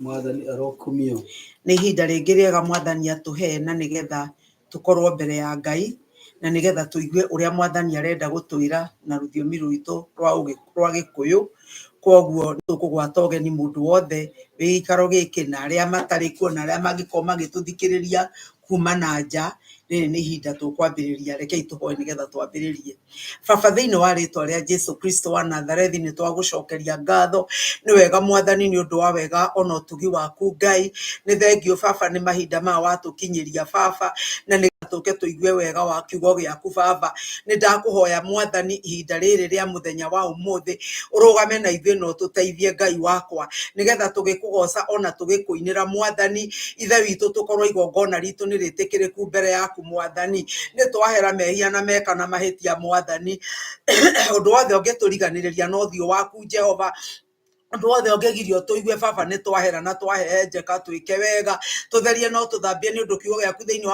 Mwathani arokumio. Nĩ ihinda rĩngĩ rĩega Mwathani atũhe na nĩgetha tũkorwo mbere ya Ngai na nĩgetha tũigue ũrĩa Mwathani arenda gũtwĩra na rũthiomi rwitũ rwa Gĩkũyũ. Koguo tũkũgwata ũgeni mũndũ wothe wĩ gĩikaro gĩkĩ na arĩa matarĩ kuo na arĩa mangĩkorwo magĩtũthikĩrĩria kuma na nja. Rĩrĩ nĩ ihinda tũkwambĩrĩria, rekei tũhoe nĩgetha twambĩrĩrie. Baba, thĩinĩ wa rĩtwa rĩa Jesũ Kristo wa Nazarethi, nĩ twagũcokeria ngatho. Nĩ wega Mwathani, nĩ ũndũ wa wega ona ũtugi waku Ngai. Nĩ thengio Baba, nĩ mahinda maya watũkinyĩria Baba, na nĩ tũke tũigue wega wa kiugo gĩaku Baba. Nĩ ndakũhoya Mwathani, ihinda rĩrĩ rĩa mũthenya wa ũmũthĩ, ũrũgame na ithuĩ na ũtũteithie Ngai wakwa, nĩgetha tũgĩkũgoca ona tũgĩkũinĩra Mwathani ithe witũ, tũkorwo igongona ritũ nĩ rĩtĩkĩrĩku mbere yaku Mwathani. Nĩ twahera mehia na meka na mahĩtia Mwathani, ũndũ wothe ũngĩtũriganĩrĩria na ũthiũ waku Jehova, ũndũ wothe ũngĩgirio tũigue Baba, nĩ twahera na twahehenjeka, twĩke wega, tũtherie no tũthambie, nĩ ũndũ kiugo gĩaku thĩinĩ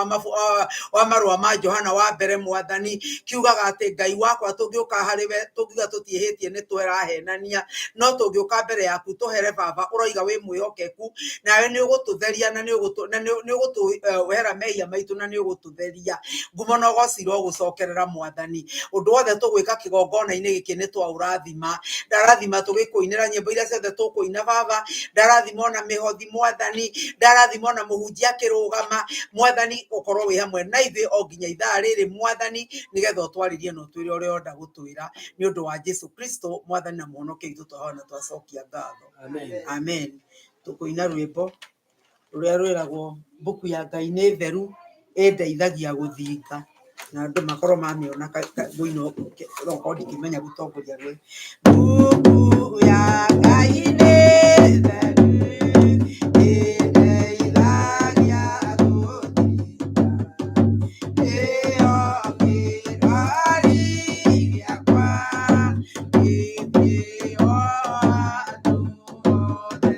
wa marũa ma Johana wa mbere Mwathani kiugaga atĩ Ngai wakwa tũngĩũka harĩwe tũngiuga tũtiĩhĩtie nĩ twĩrahenania, no tũngĩũka mbere yaku tũhere Baba, ũroiga wĩ mwĩhokeku nawe nĩ ũgũtũtheria na nĩ ũgũtũhera mehia maitũ na nĩ ũgũtũtheria. Ngumo na ũgooci rogũcokerera Mwathani. Ũndũ wothe tũgwĩka kĩgongona-inĩ gĩkĩ nĩ twaũrathima, ndarathima tũgĩkũinĩra nyĩmbo iria ciothe tũkũina Baba, ndarathima ona mĩhothi Mwathani, ndarathima ona mũhunjia akĩrũgama Mwathani, ũkorwo wĩ hamwe na ithuĩ o nginya ithaa rĩrĩ Mwathani, nĩgetha ũtwarĩrie na ũtwĩre ũrĩa ũrenda gũtwĩra, nĩ ũndũ wa Jesũ Kristo Mwathani na mũhonokia witũ twahoya na twacokia ngatho. Amen. Tũkũina rwĩmbo rũrĩa rwĩragwo mbuku ya Ngai nĩ theru, ĩndeithagia gũthinga, na andũ makorwo mamĩona mũino okorwo ndingĩmenya gũtongoria rwe. Mbuku ya Ngai nĩ theru, ĩndeithagia gũthinga, nĩyo kĩrori gĩakwa, gĩtĩo andũ othe,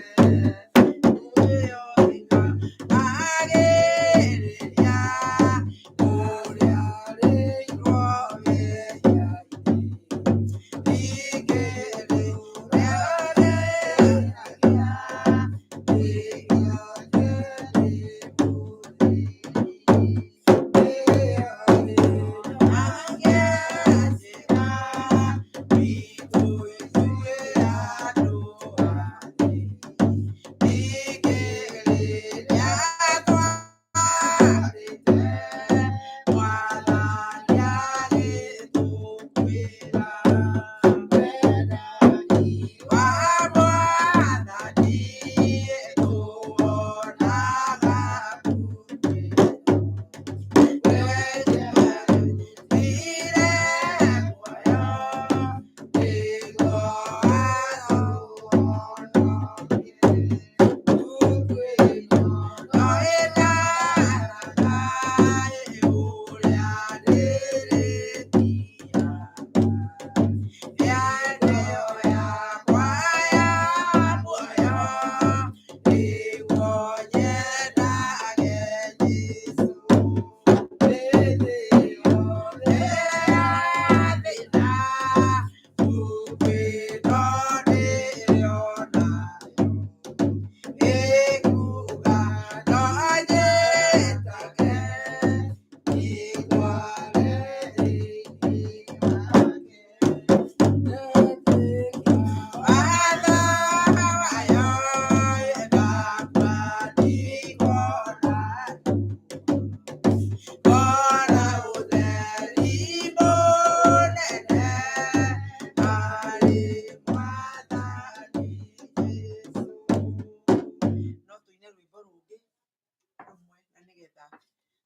nĩyo ĩkagĩrĩria ũrĩa rĩirwo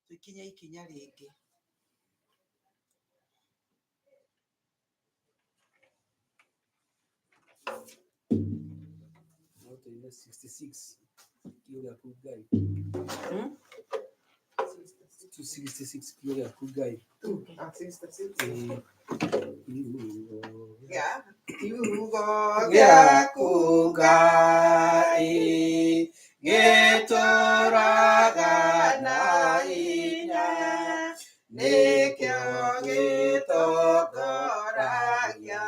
tũkinye ikinya rĩngĩ. No tũine 66 kiugo gĩaku Ngai. 266 kiugo gĩaku Ngai. Kiugo gĩaku Ngai gĩtũũraga na hinya, nĩkĩo gĩtongoragia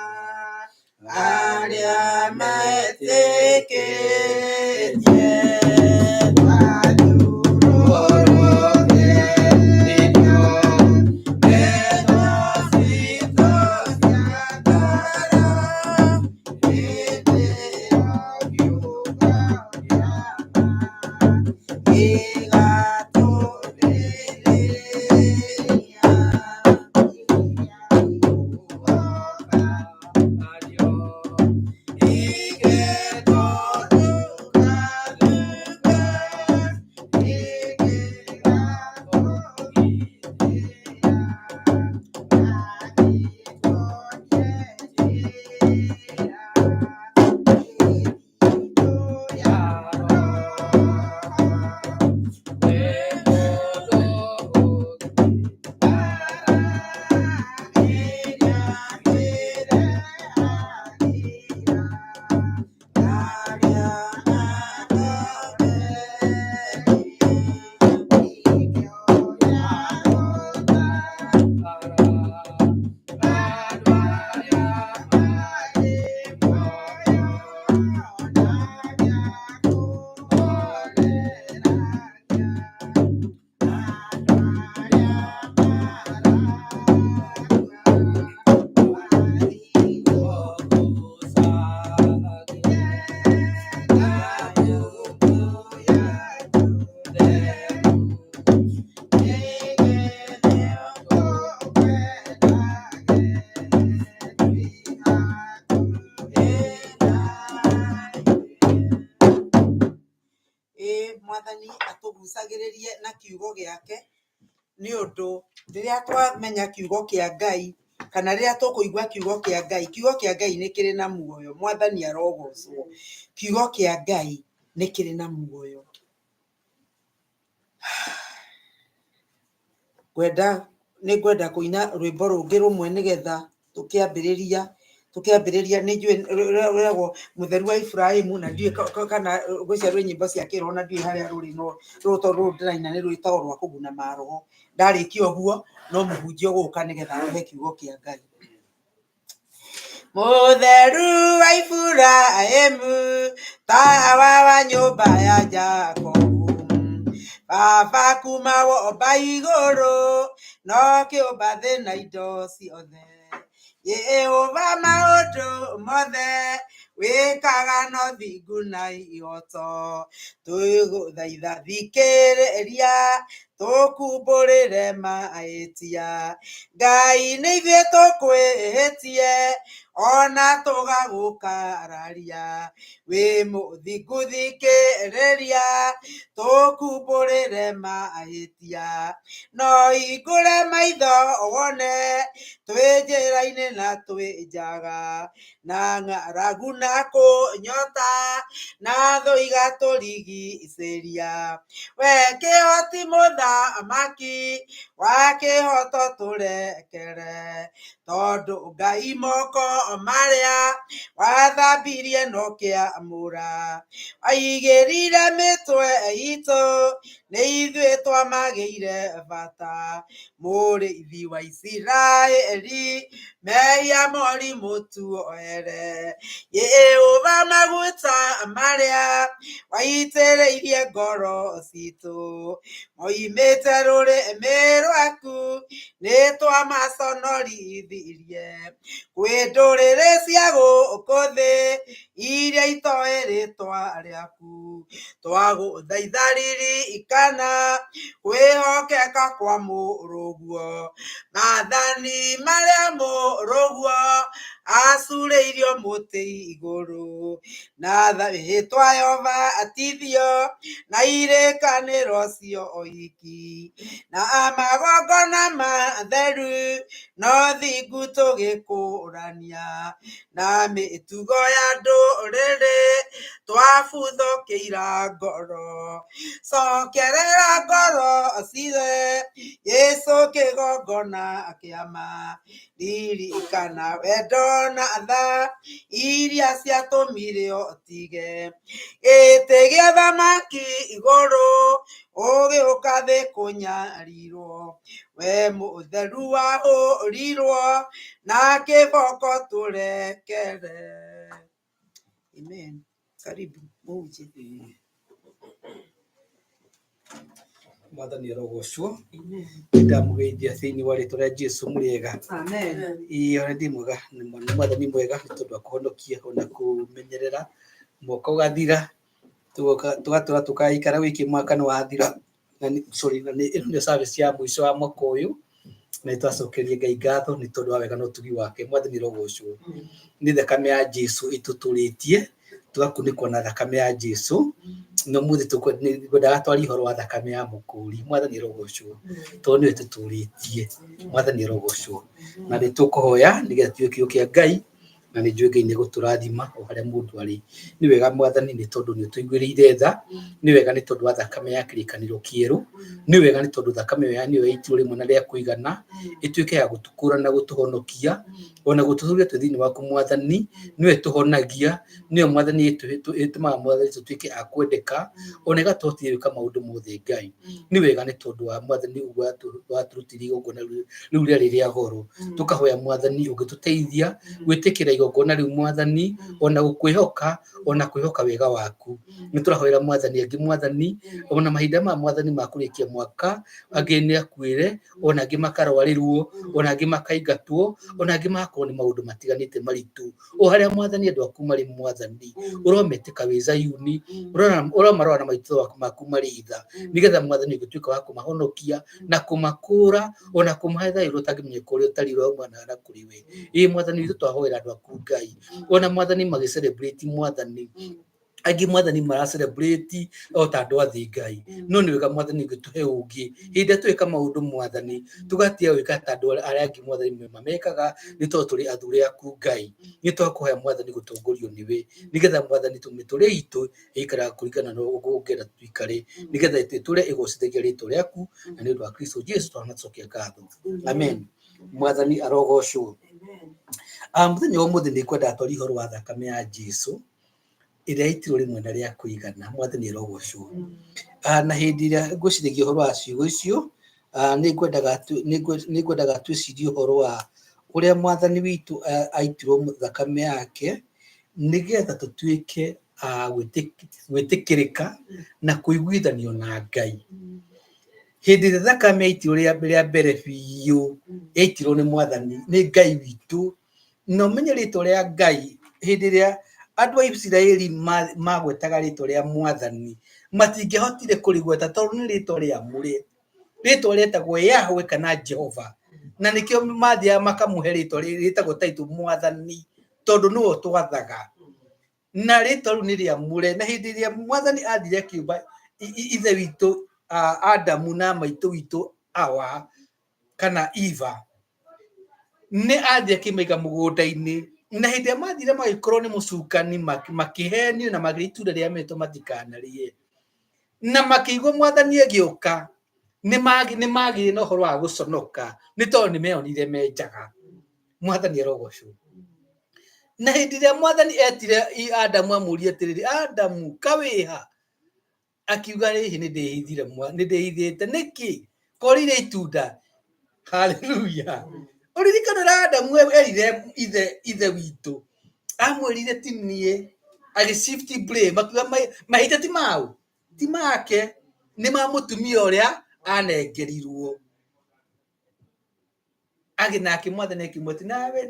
arĩa metĩkĩtie Mwathani atugucagiririe na kiugo giake ni undu riria twamenya kiugo kia Ngai kana riria tukuigua kiugo kia Ngai ni kiri na muoyo. Mwathani arogocwo. Kiugo kia Ngai ni kiri na muoyo. Ni ngwenda kuina rwimbo rungi rumwe nigetha tukiambiriria ni njui rwego mutheru wa Ibrahimu na ndiye kana gwicia rwi nyimbo cia kiroho na ndiye haria ruri no ruto ru ndiraina ni rwitago rwa kuguna maroho. Ndarikia uguo no muhunjio guka nigetha rohe kiugo kia Ngai. Mutheru wa Ibrahimu tawa wa nyumba ya Jakobu, baba kuma womba iguru no kiumba thi na indo ciothe. Yehova maundu mothe wikaga no thingu na ihoto. Twiguthaitha thikiriria tukumburire mahĩtia. Ngai nĩ ithuĩ tũkwĩhĩtie ona tũgagũkararia. Wĩ mũthingu thikĩrĩria tukumburire mahĩtia. No hingũre maitho wone twĩ njĩra-inĩ na twĩ njaga, na ng'aragu na kũnyota na thũ igatũrigicĩria. We kĩhoti mũthamaki wa kĩhoto tũrekere, tondũ Ngai moko marĩa wathambirie no kĩamũra. Waigĩrĩire mĩtwe itũ nĩ ithuĩ twamagĩire bata. Mũrĩithi wa Isiraeli mehia morimũ tuohere. Yehova maguta marĩa waitĩrĩirie ngoro citũ moimĩte rũrĩmĩ rwaku nĩ twamaconorithirie. Kwĩ ndũrĩrĩ cia gũkũ thĩ iria itoĩ rĩtwa rĩaku, twagũthaitha ririkana kwĩhokeka kwa mũrũguo. Maathani marĩa mũrũguo acurĩirio mũtĩ igũrũ, na rĩĩtwa rĩobatithio na irĩkanĩro cia ũhiki, na magongona matheru no thingu tũgĩkũrania. Na mĩtugo ya ndũrĩrĩ twabuthũkĩira ngoro. Cokerera ngoro cithe Jesũ kĩgongona kĩa ma. Ririkana wendo na tha iria ciatũmire ũtige. Gĩtĩ gĩa thamaki igũrũ ũgĩũka thĩ kũnyarirwo. We mũtheru wahũrirwo na kĩboko tũrekere. Amen. Karibu mũhunjie. Mwathani arogocwo. Ndamugeithia thĩinĩ wa rĩĩtwa rĩa Jesũ mũrĩega. Amen. Ona ndi mwega nĩ mwathani mwega nĩ tondũ wa kũhonokia ona kũmenyerera mwaka ũgathira tugatura tukaikara wiki mwaka no wathira na sorry na nĩ service ya mwisho wa mwaka ũyũ na twacokerie Ngai ngatho nĩ tondũ wa wega na ũtugi wake. Mwathani rogocwo nĩ thakame ya Jesu ĩtũtũrĩtie tugakunĩkwo na thakame ya Jesu no muthi tukwendaga twari horo wa thakame ya mũkũri. Mwathani rogocwo tondũ nĩwe tũtũrĩtie. Mwathani rogocwo na nĩ tũkũhoya nĩgetha tuĩkio kĩa Ngai na nĩ njũĩ Ngai nĩ gũtũrathima o harĩa mũndũ arĩ. Nĩ wega Mwathani nĩ tondũ nĩ ũtũiguĩrĩire tha, nĩ wega nĩ tondũ wa thakame ya kĩrĩkanĩro kĩerũ, nĩ wega nĩ tondũ thakame ĩyo ya nĩyo yaitirwo rĩmwe na rĩa kũigana ĩtuĩke ya gũtũkũra na gũtũhonokia ona gũtũthuria twĩ thĩinĩ waku Mwathani. Nĩwe tũhonagia, nĩwe Mwathani ĩtũmaga Mwathani tũtuĩke a kwendeka ona ĩgatũhotithia gwĩka maũndũ mothe. Ngai nĩ wega nĩ tondũ wa Mwathani ũguo watũrutire igongona rĩu rĩarĩ rĩa goro, tũkahoya Mwathani ũngĩtũteithia gwĩtĩkĩra igongona rĩu Mwathani ona gũkwĩhoka ona kwĩhoka wega waku. Nĩ tũrahoera Mwathani angĩ Mwathani ona mahinda ma Mwathani ma kũrĩkia mwaka angĩ nĩ akuĩre ona angĩ makarwarĩrwo ona angĩ makaingatwo ona angĩ magakorwo nĩ maũndũ matiganĩte maritũ. O harĩa Mwathani andũ aku marĩ Mwathani ũrometĩka wĩ Zayuni, ũromarora na maitho maku marĩ tha, nĩgetha Mwathani ũgĩtuĩka wa kũmahonokia na kũmakũra ona kũmahe thayũ ũrĩa ũtangĩmenyeka ũrĩa ũtari ũraumana na kũrĩ we. Ĩĩ Mwathani witũ twahoera andũ aku Ngai ona Mwathani magĩ celebrate Mwathani angĩ Mwathani mara celebrate o ta andũ a thĩ Ngai, no nĩ wega Mwathani ũngĩtũhe ũngĩ hĩndĩ ĩrĩa twĩka maũndũ Mwathani tũgatiga gwĩka ta andũ arĩa angĩ Mwathani mamekaga nĩ tondũ tũrĩ athuure aku Ngai. Nĩ twakũhoya Mwathani gũtongorio nĩwe nĩgetha Mwathani mĩtũrĩre itũ ĩikaraga kũringana na ũguo ũngĩenda tũikare, nĩgetha ĩtũũre ĩgocithagia rĩĩtwa rĩaku na nĩ ũndũ wa Kristo Jesu twanacokia ngatho. Amen. Mwathani arogocwo. Mũthenya wa ũmũthĩ nĩ kwenda twarĩ ũhoro wa thakame ya Jesu ĩrĩa yaitirwo rĩmwe na rĩa kũigana. Mwathani arogocwo. Na hĩndĩ ĩrĩa ngwĩciragia ũhoro wa ciugo icio nĩ ngwendaga twĩcirie ũhoro wa ũrĩa Mwathani witũ aitirwo thakame yake nĩgetha tũtuĩke gwĩtĩkĩrĩka na kũiguithanio na Ngai. Hĩndĩ ĩrĩa thakame yaitirwo rĩa mbere biũ yaitirwo nĩ Mwathani nĩ Ngai witũ, na ũmenye rĩĩtwa rĩa Ngai hĩndĩ ĩrĩa andũ a Isiraeli magwetaga rĩĩtwa rĩa Mwathani matingĩahotire kũrĩgweta tondũ nĩ rĩĩtwa rĩamũre, rĩĩtwa rĩetagwo Yahwe kana Jehova, na nĩkĩo mathiaga makamũhe rĩĩtwa rĩtagwo taitũ Mwathani tondũ nĩwe twathaga na rĩĩtwa rĩu nĩ rĩamũre. Na hĩndĩ ĩrĩa Mwathani athire akĩũmba ithe witũ Adamu na maitũ witũ Hawa kana Eva, nĩ athire akĩmaiga mũgũnda-inĩ, na hĩndĩ ĩrĩa mathire magĩkorwo nĩ mũcukani makĩhenio na magĩrĩa itunda rĩa mĩtwe matikanarĩe na makĩigua Mwathani agĩũka, nĩ magĩrĩ na ũhoro wa gũconoka nĩ tondũ nĩ meonire me njaga. Mwathani arogocwo. Na hĩndĩ ĩrĩa Mwathani etire Adamu amũrie atĩrĩrĩ, Adamu kawĩha, akiuga hihi nĩ ndĩhithĩte nĩkĩ korire itunda. Haleluya. Ũririkanĩra Adamu erire ithe witũ amwĩrire ti niĩ, agĩ-shift blame akiuga mahĩtia ti mau ti make nĩ ma mũtumia ũrĩa anengerirwo. Nake Mwathani akĩmwĩtia nawe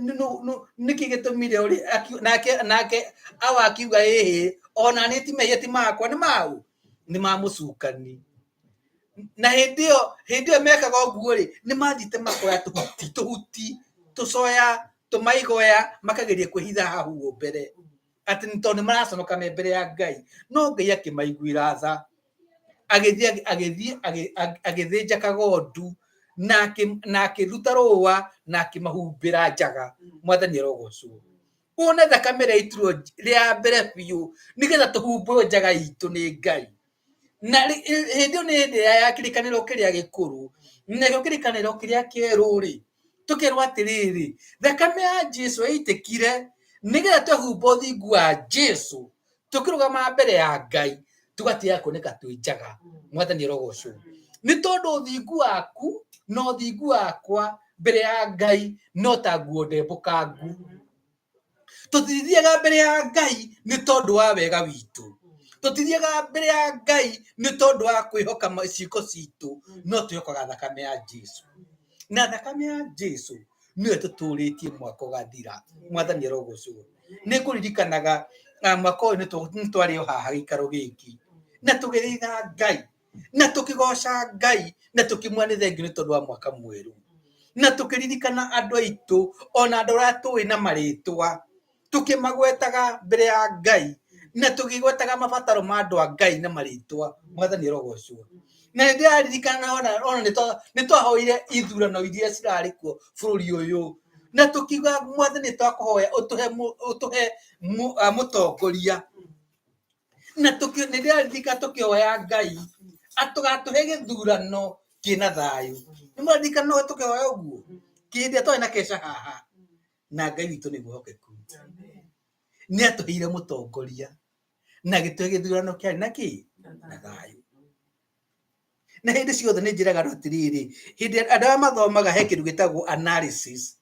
nĩkĩ gĩtũmire nake Hawa akiuga ĩhĩ ona niĩ ti mehia ti makwa nĩ mau nĩ ma mũcukani. Na hĩndĩ ĩyo mekaga ũguo-rĩ nĩ mathiĩte makoya tũhuti tũcoya tũmaigoya makageria kwĩhitha hau mbere atĩ nĩ tondũ nĩ maraconoka me mbere ya Ngai, no Ngai akĩmaiguĩra tha, agĩthĩnja kagondu na akĩruta rũũa na akĩmahumbĩra njaga. Mwathani arogocwo. Wone thakame ĩrĩa yaitirwo rĩa mbere biũ nĩgetha tũhumbĩrwo njaga itũ nĩ Ngai. Na hĩndĩ ĩyo nĩ hĩndĩ ya kĩrĩkanĩro kĩrĩa gĩkũrũ, nakĩo kĩrĩkanĩro kĩrĩa kĩerũ-rĩ tũkerwo atĩrĩrĩ, thakame ya Jesu yaitĩkire nĩgetha twehumbwo ũthingu wa Jesu tũkĩrũgama mbere ya Ngai tũgatiga kuoneka twĩ njaga. Mwathani arogocwo. Nĩ tondũ ũthingu waku na ũthingu wakwa mbere ya Ngai no ta nguo ndembũkangu. Tũtithiaga mbere ya Ngai nĩ tondũ wa wega witũ, tũtithiaga mbere ya Ngai nĩ tondũ wa kwĩhoka ciĩko citũ, no twĩhokaga thakame ya Jesu. Na thakame ya Jesu nĩyo ĩtũtũrĩtie mwaka ũgathira. Mwathani arogocwo. Nĩ ngũririkanaga mwaka ũyũ nĩ twarĩ o haha gĩikaro gĩkĩ na tũgĩthaitha Ngai na tũkĩgoca Ngai na tũkĩmũa nĩ thengiũ nĩ tondũ wa mwaka mwerũ na tũkĩririkana andũ aitũ ona andũ arĩa tũĩ na marĩtwa tũkĩmagwetaga mbere ya Ngai na tũkĩgwetaga mabataro ma andũ a Ngai na marĩtwa. Mwathani arogocwo. Na nĩ ndĩraririkana ona nĩ twahoire ithurano iria cirarĩ kuo bũrũri ũyũ na tũkiuga Mwathani twakũhoya ũtũhe mũtongoria na nĩ ndĩraririkana tũkĩhoya Ngai atũgatũhe gĩthurano kĩna thayũ. Nĩ mwaririkana no tũkĩhoya ũguo kĩhĩndĩ twarĩ na Kesha haha na Ngai witũ nĩ mwĩhokeku nĩ atũheire mũtongoria na gĩtũhe gĩthurano kĩarĩ na kĩ na thayũ. Na hĩndĩ ciothe nĩ njĩraga atĩrĩrĩ, hĩndĩ andũ arĩa mathomaga he kĩndũ gĩtagwo analysis,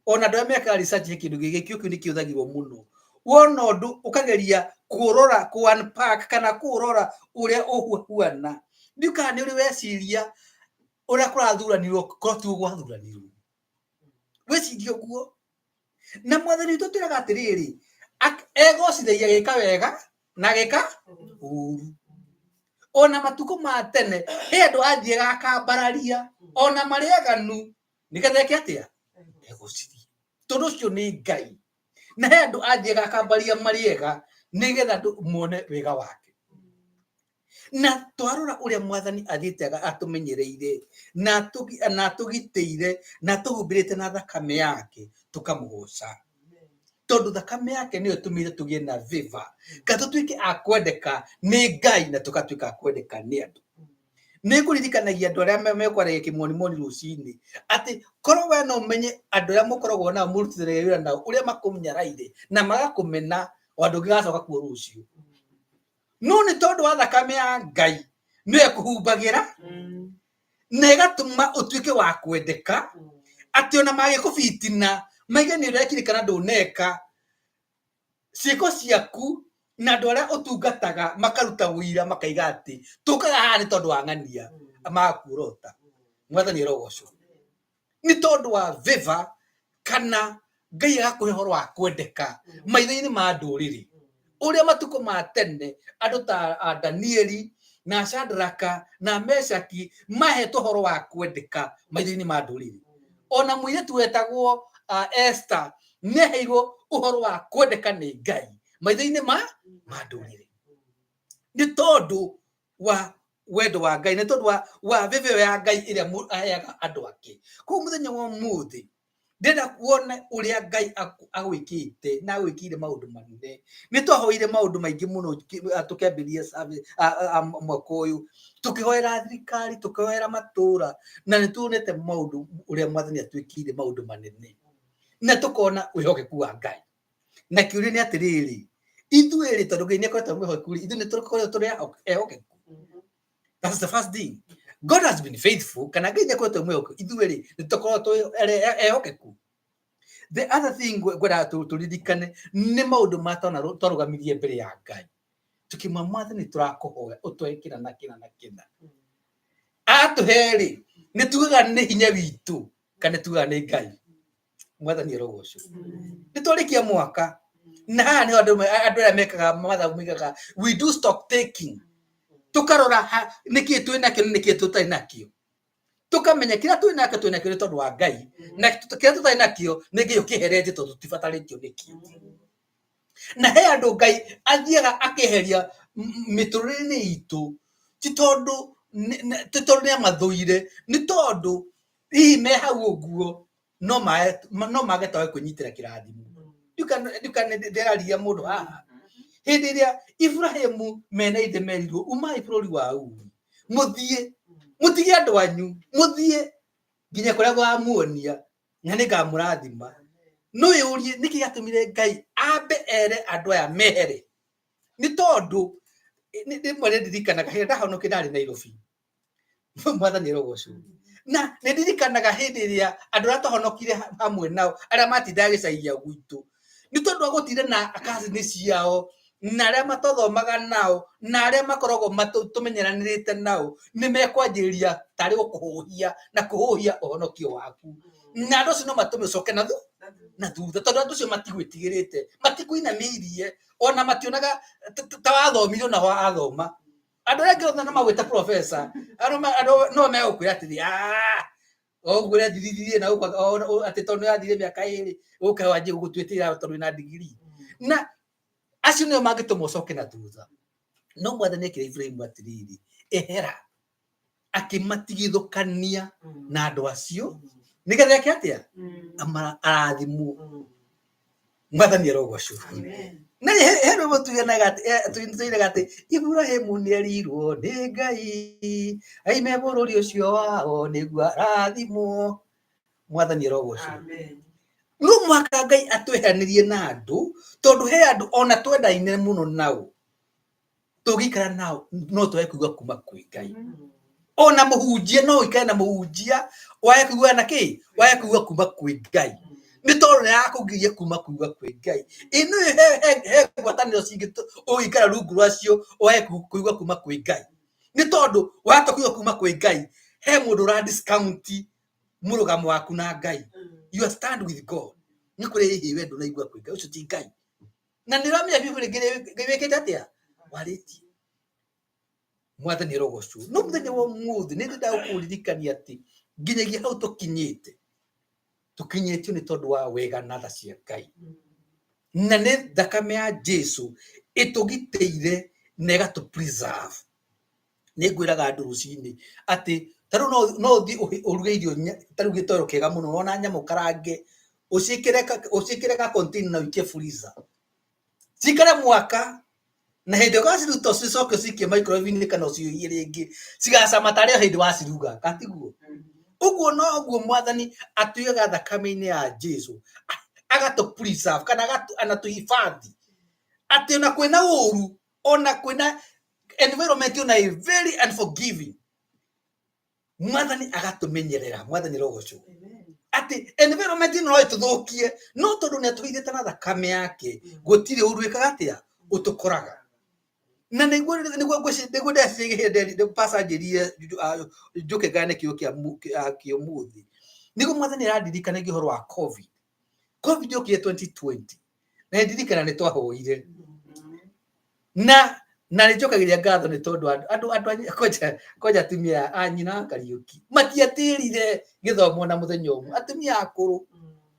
ona andũ arĩa mekaga research he kĩndũ gĩkĩ kĩu nĩ kĩhũthagĩrwo mũno. Wona ũndũ ũkageria kũrora unpack kana kũrora ũrĩa ũhuana, ndiũ kana nĩ ũrĩ weciria ũrĩa kũrathuranirwo korwo ti gũathuranirwo, weciria ũguo. Na Mwathani witũ twĩraga atĩrĩrĩ, egocithagia gĩka wega na gĩka ũru. Ona matukũ ma tene he andũ athiaga akambararia ona marĩaganu nĩgetha eke atĩa egocithie, tondũ ũcio nĩ Ngai. Na he andũ athiaga akambaria marĩega nĩgetha andũ mone wega wake. Na twarora ũrĩa Mwathani athiĩte atũmenyereire na atũgitĩire na atũhumbĩrĩte na thakame yake tũkamũgoca, tondũ thakame yake nĩyo ĩtũmĩire tũgĩe na favor, kana tũtuĩke a kwendeka nĩ Ngai na tũgatuĩka a kwendeka nĩ andũ. Nĩ kũririkanagia andũ arĩa mekwaragia kĩmonimoni rũcinĩ atĩ korwo we no ũmenye andũ arĩa mũkoragwo nao mũrutithanagia wĩra nao ũrĩa makũmenyeraire na magakũmena o andũ ũngĩgacoka kuo rũciũ, no nĩ tondũ wa thakame ya Ngai nĩyo ĩkũhumbagĩra na ĩgatũma ũtuĩke wa kwendeka, atĩ ona magĩkũbitina maige nĩ ũrekire kana ndũneka, ciĩko ciaku na andũ arĩa ũtungataga makaruta wũira makaiga atĩ tũkaga haha nĩ tondũ wa ng'ania magakuorota. Mwathani arogocwo. Nĩ tondũ wa favor kana Ngai agakũhe ũhoro wa kwendeka maitho-inĩ ma ndũrĩrĩ, ũrĩa matukũ ma tene andũ ta Danieli na Shadraka na Meshaki mahetwo ũhoro wa kwendeka maitho-inĩ ma ndũrĩrĩ. Ona mũirĩtu wetagwo Esther nĩ aheirwo ũhoro wa kwendeka nĩ Ngai maitho-inĩ ma ndũrĩrĩ, nĩ tondũ wa wendo wa Ngai, nĩ tondũ wa veve ya Ngai ĩrĩa aheaga andũ ake. Kũguo mũthenya wa ũmũthĩ ndĩrenda kuona ũrĩa Ngai agwĩkĩte na agwĩkĩire maũndũ manene. Nĩ twahoire maũndũ maingĩ mũno tũkĩambĩrĩria mwaka ũyũ, tũkĩhoera thirikari, tũkĩhoera matũũra, na nĩ tuonete maũndũ ũrĩa Mwathani atwĩkĩire maũndũ manene na tũkona wĩhokeku wa Ngai. Na kĩũria nĩ atĩrĩrĩ, ithuĩ tondũ Ngai nĩ akoretwo mwĩhokeku, ithuĩ nĩ tũkoretwo tũrĩ ehokeku? That's the first thing. God has been faithful, kana Ngai nĩ akoretwo mwĩhokeku, ithuĩ nĩ tũkoretwo ehokeku? The other thing ngwenda tũririkane nĩ maũndũ twarũgamirie mbere ya Ngai tũkĩmwa Mwathani tũrakũhoya ũtũhe kĩna na kĩna na kĩna. Atũhe-rĩ nĩ tugaga nĩ hinya witũ kana tugaga nĩ Ngai? Mwathani arogocwo. Nĩ twarĩkia mwaka na haha nĩ andũ arĩa mekaga mathabu moigaga we do stock taking, tũkarora nĩkĩ twĩ nakĩo nĩkĩ tũtarĩ nakĩo, tũkamenya kĩrĩa twĩ nakĩo nĩ tondũ wa Ngai na kĩrĩa tũtarĩ nakĩo nĩ Ngai ũkĩheretie tondũ tũtibatarĩtio nĩkĩo. Na he andũ Ngai athiaga akĩeheria mĩtũrĩre-inĩ itũ ti tondũ nĩ amathũire, nĩ tondũ hihi me hau ũguo no mage tawe kwĩnyitĩra kĩrathimo. Ndiũka ndĩrarĩria mũndũ haha hĩndĩ ĩrĩa Iburahĩmu mena ithe merirwo umai bũrũri wa Uri, mũthiĩ mũtige andũ anyu, mũthiĩ nginya kũrĩa gwamuonia na nĩ ngamũrathima. No yũrie nĩkĩ gĩatũmire Ngai ambe ere andũ aya mehere? Nĩ tondũ rĩmwe nĩndirikanaga hĩndĩ ndahonokia ndarĩ Nairobi, Mwathani arogocwo, na nĩndirikanaga hĩndĩ ĩrĩa andũ arĩa twahonokire hamwe nao arĩa matindaga gĩcagi gĩa gwitũ, nĩ tondũ wa gũtinda na cousin ciao na arĩa matothomaga nao na arĩa makoragwo tũmenyeranĩrĩte nao nĩ mekwanjĩrĩria tarĩ gũkũhũhia na kũhũhia ũhonokio waku. na ndo sino matume coke na thutha tondu andu cio matigwitigirite matikuinamiirie ona mationaga ta wathomire na wathoma andu arĩa angĩ na magwĩta professor andu no megũkwĩra atĩrĩ oguo ũrethithirie na atĩ tondũ nĩwathire mĩaka ĩrĩ ũke wanjie gũgũtuĩtĩra tondũ wĩna degree na acio nĩo mangĩtũma ũcoke na thutha no Mwathani ekĩra Ibrahimu atĩrĩrĩ ehera akĩmatigithũkania na andũ acio nĩgetha eke atĩa arathimwo Mwathani arogocwo na hero mũtuganaga atĩ Ibrahimu nĩerirwo nĩ Ngai aime bũrũri ũcio wao nĩguo arathimwo Mwathani arogocwo no mũhaka Ngai atwehanĩrie na andũ tondũ he andũ ona twendaine mũno nao tũgĩikara nao no tũe kuigua kuma kwĩ Ngai ona mũhunjia no ikare na mũhunjia wae kuigua na kĩ wae kuigua kuma kwĩ Ngai nĩ tondũ nĩ yakũgiria kuma kuigua kwĩ Ngai ino he ngwatanĩro cingĩ ũgĩikara rungu rwacio wae kuigua kuma kwĩ Ngai nĩ tondũ wahota kuigua kuma kwĩ Ngai he mũndũ ũra discount mũrũgamo waku na Ngai you stand with God nĩ kũrĩ hihi wendo na igua kwĩ Ngai ũcio ti Ngai na nĩ ramenya Biblia wĩkĩte atĩa warĩtie Mwathani arogocwo no mũthenya wa ũmũthĩ nĩ ndĩrenda gũkũririkania atĩ nginyagia hau tũkinyĩtio nĩ tondũ wa wega na tha cia Ngai na nĩ thakame ya Jesu ĩtũgitĩire na ĩgatũ preserve nĩ ngwĩraga andũ rũcinĩ atĩ tarĩu no ũthiĩ ũruge irio tarĩu gĩtoro kĩega mũno wona nyamũ karange ũciĩkĩre ka container na ũikie freezer cikare mwaka na hĩndĩ ũgaciruta cicoke ũcikie microwave-inĩ kana ũcihĩhie rĩngĩ cigacama tarĩ o hĩndĩ waciruga katiguo ũguo noguo Mwathani atuigaga thakame-inĩ ya Jesu agatũ preserve kana anatũhifadhi atĩ ona kwĩna ũru ona kwĩna environment ona very unforgiving Mwathani agatũmenyerera Mwathani arogocwo atĩ environment ĩno no ĩtũthũkie no tondũ nĩ atũhithĩte na thakame yake gũtirĩ ũru wĩkaga atĩa ũtũkoraga na nĩguo ndecirie passagerie njuke ngane kĩo kĩa ũmũthĩ nĩguo Mwathani arandirikanagia ũhoro wa covid yokire 2020 na ndirikana nĩ twahoire na nĩnjokagĩria ngatho nĩ tondũ andũ koja atumia anyina Kariũki matiatĩrire gĩthomo na mũthenya ũmwe atumia akũrũ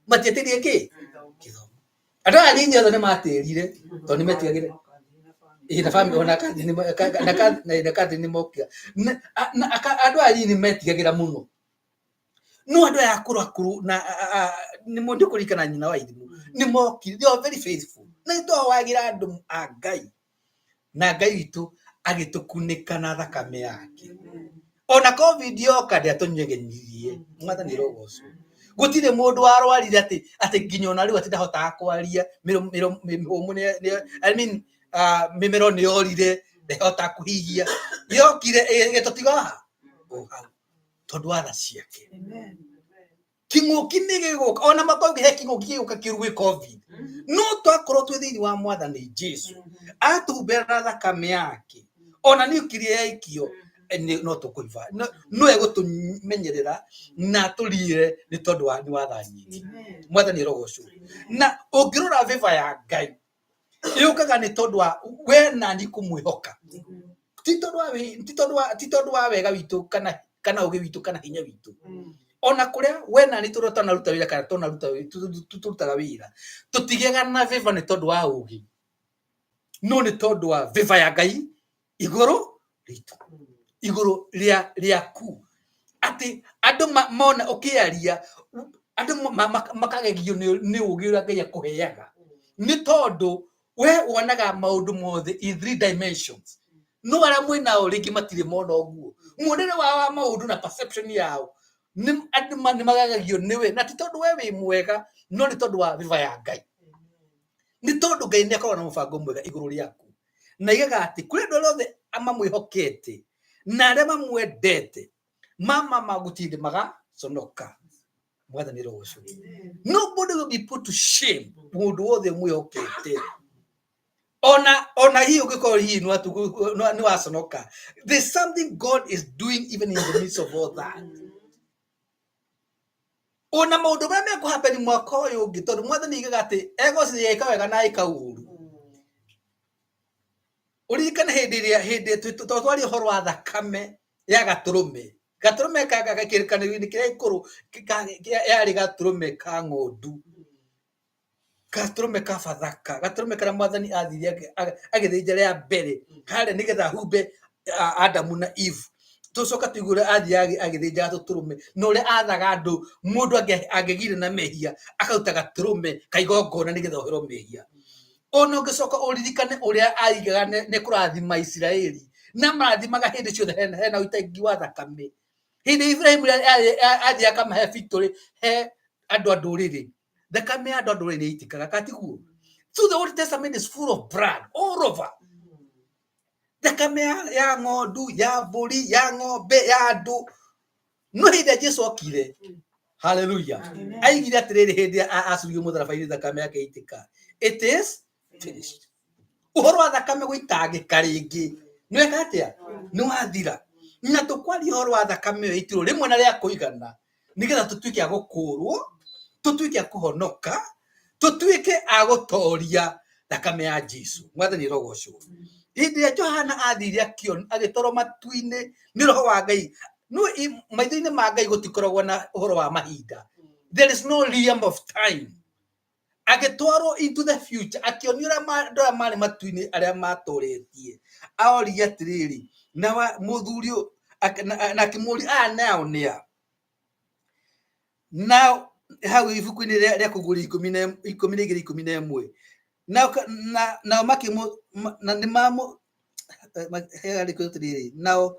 matiatĩrire kĩ gĩthomo andũ aya nini othe nĩ matĩrire tondũ nĩ metigagĩre na family ona kathi nĩ mokĩa andũ aya nini metigagĩra mũno no andũ aya akũrũ na nĩ mũndũ kũririkana nyina wa Irimũ nĩ mokire they are very faithful na nĩtwahoyagĩra andũ a Ngai na Ngai witũ agĩtũkunĩka na thakame yake ona covid yoka ndĩatũnyegenirie Mwathani arogocwo gũtirĩ mũndũ warwarire atĩ nginya ona rĩu ndahotaga kwaria mĩmero nĩ yorire ndahotaga kũhihia yokire ĩgĩtũtiga hau tondũ wa tha ciake kĩng'ũki nĩ gĩgũka ona makauga he kĩng'ũki gĩgũka kĩrue covid no twakorwo twĩ thĩinĩ wa Mwathani Jesu atũhumbĩra na thakame yake ona nĩũkirie yaikio no tũkũiva no egũtũmenyerera na tũrire nĩ tondũ nĩ wathanyĩte Mwathani arogocwo na ũngĩrora favor ya Ngai yũkaga nĩ tondũ wa we na niĩ kũmwĩhoka ti tondũ wa wega witũ kana ũgĩ witũ kana hinya witũ ona kũrĩa we na niĩ tũnaruta wĩra kana tũrutaga wĩra tũtigĩaga na favor nĩ tondũ wa ũgĩ no nĩ tondũ wa favor ya Ngai igũrũ ritũ igũrũ rĩaku atĩ andũ mona ũkĩaria andũ makagegio nĩ ũgĩ ũrĩa Ngai akũheaga nĩ tondũ we wonaga maũndũ mothe in 3 dimensions no arĩa mwĩnao rĩngĩ matirĩ mona ũguo muonere wa maũndũ na perception yao andũ nĩ magagagio nĩwe na ti tondũ we wĩ mwega no nĩ tondũ wa favor ya Ngai nĩ tondũ Ngai nĩ akoragwo na mũbango mwega igũrũ rĩaku na igaga atĩ kũrĩ andũ arĩa othe mamwĩhokete na arĩa mamwendete magũtirĩ magaconoka Mwathani arogocwo nobody will be put to shame mũndũ wothe mwĩhokete ona hihi ũngĩkorwo hihi nĩ waconoka there's something God is doing even in the midst of all that ona maundu maria mekuhappen mwaka uyu ungi tondu mwathani igaga ati egociria ika wega na ika uru uririkane hindi twatwaria uhoro wa thakame ya gaturume kagakirikaniro-ini kiria ikuru yari gaturume ka ng'ondu gaturume ka bathaka gaturume karia mwathani athiire agithinja ria mbere haria nigetha humbe Adamu na Eve tucoka tuigure athiire agithinja gaturume no uria athaga andu mundu angigire na mehia akaruta gaturume kaigongona nigetha uhero mehia ono ngicoka uririkane uria aigaga ni kurathima Israeli na marathimaga hindi ciothe hena uitengi wa thakame hindi Ibrahim athi akamahe victory he andu a nduriri thakame ya andu a nduriri ni itikaga katiguo. So the Old Testament is full of blood all over. Thakame ya ng'ondu ya mburi ya ng'ombe ya andu no hindi Jesu okire. Hallelujah. Aigire atiriri hindi acurugio mutharabai thakame yake itika. It is finished. Uhoro wa thakame guitangika ringi nweka atia ni wathira na tukwaria uhoro wa thakame yo itiro rimwe na ria kuigana nigetha tutuike a gukurwo tutuike a kuhonoka tutuike a gutoria thakame ya Jesu. Mwathani rogocwo hindi ya Johana athire akio agitoro matu-ini ni roho wa Ngai no maitho-ini ma Ngai gutikoragwo na uhoro wa mahinda. There is no realm of time. Agitwarwo into the future akionio ria mari matu-ini aria matoretie aoria atiriri na muthuri na kimuri nao nia now hau ibuku-ini ria kuguri 12:11 na makimu na nimamu hegari kutiriri nao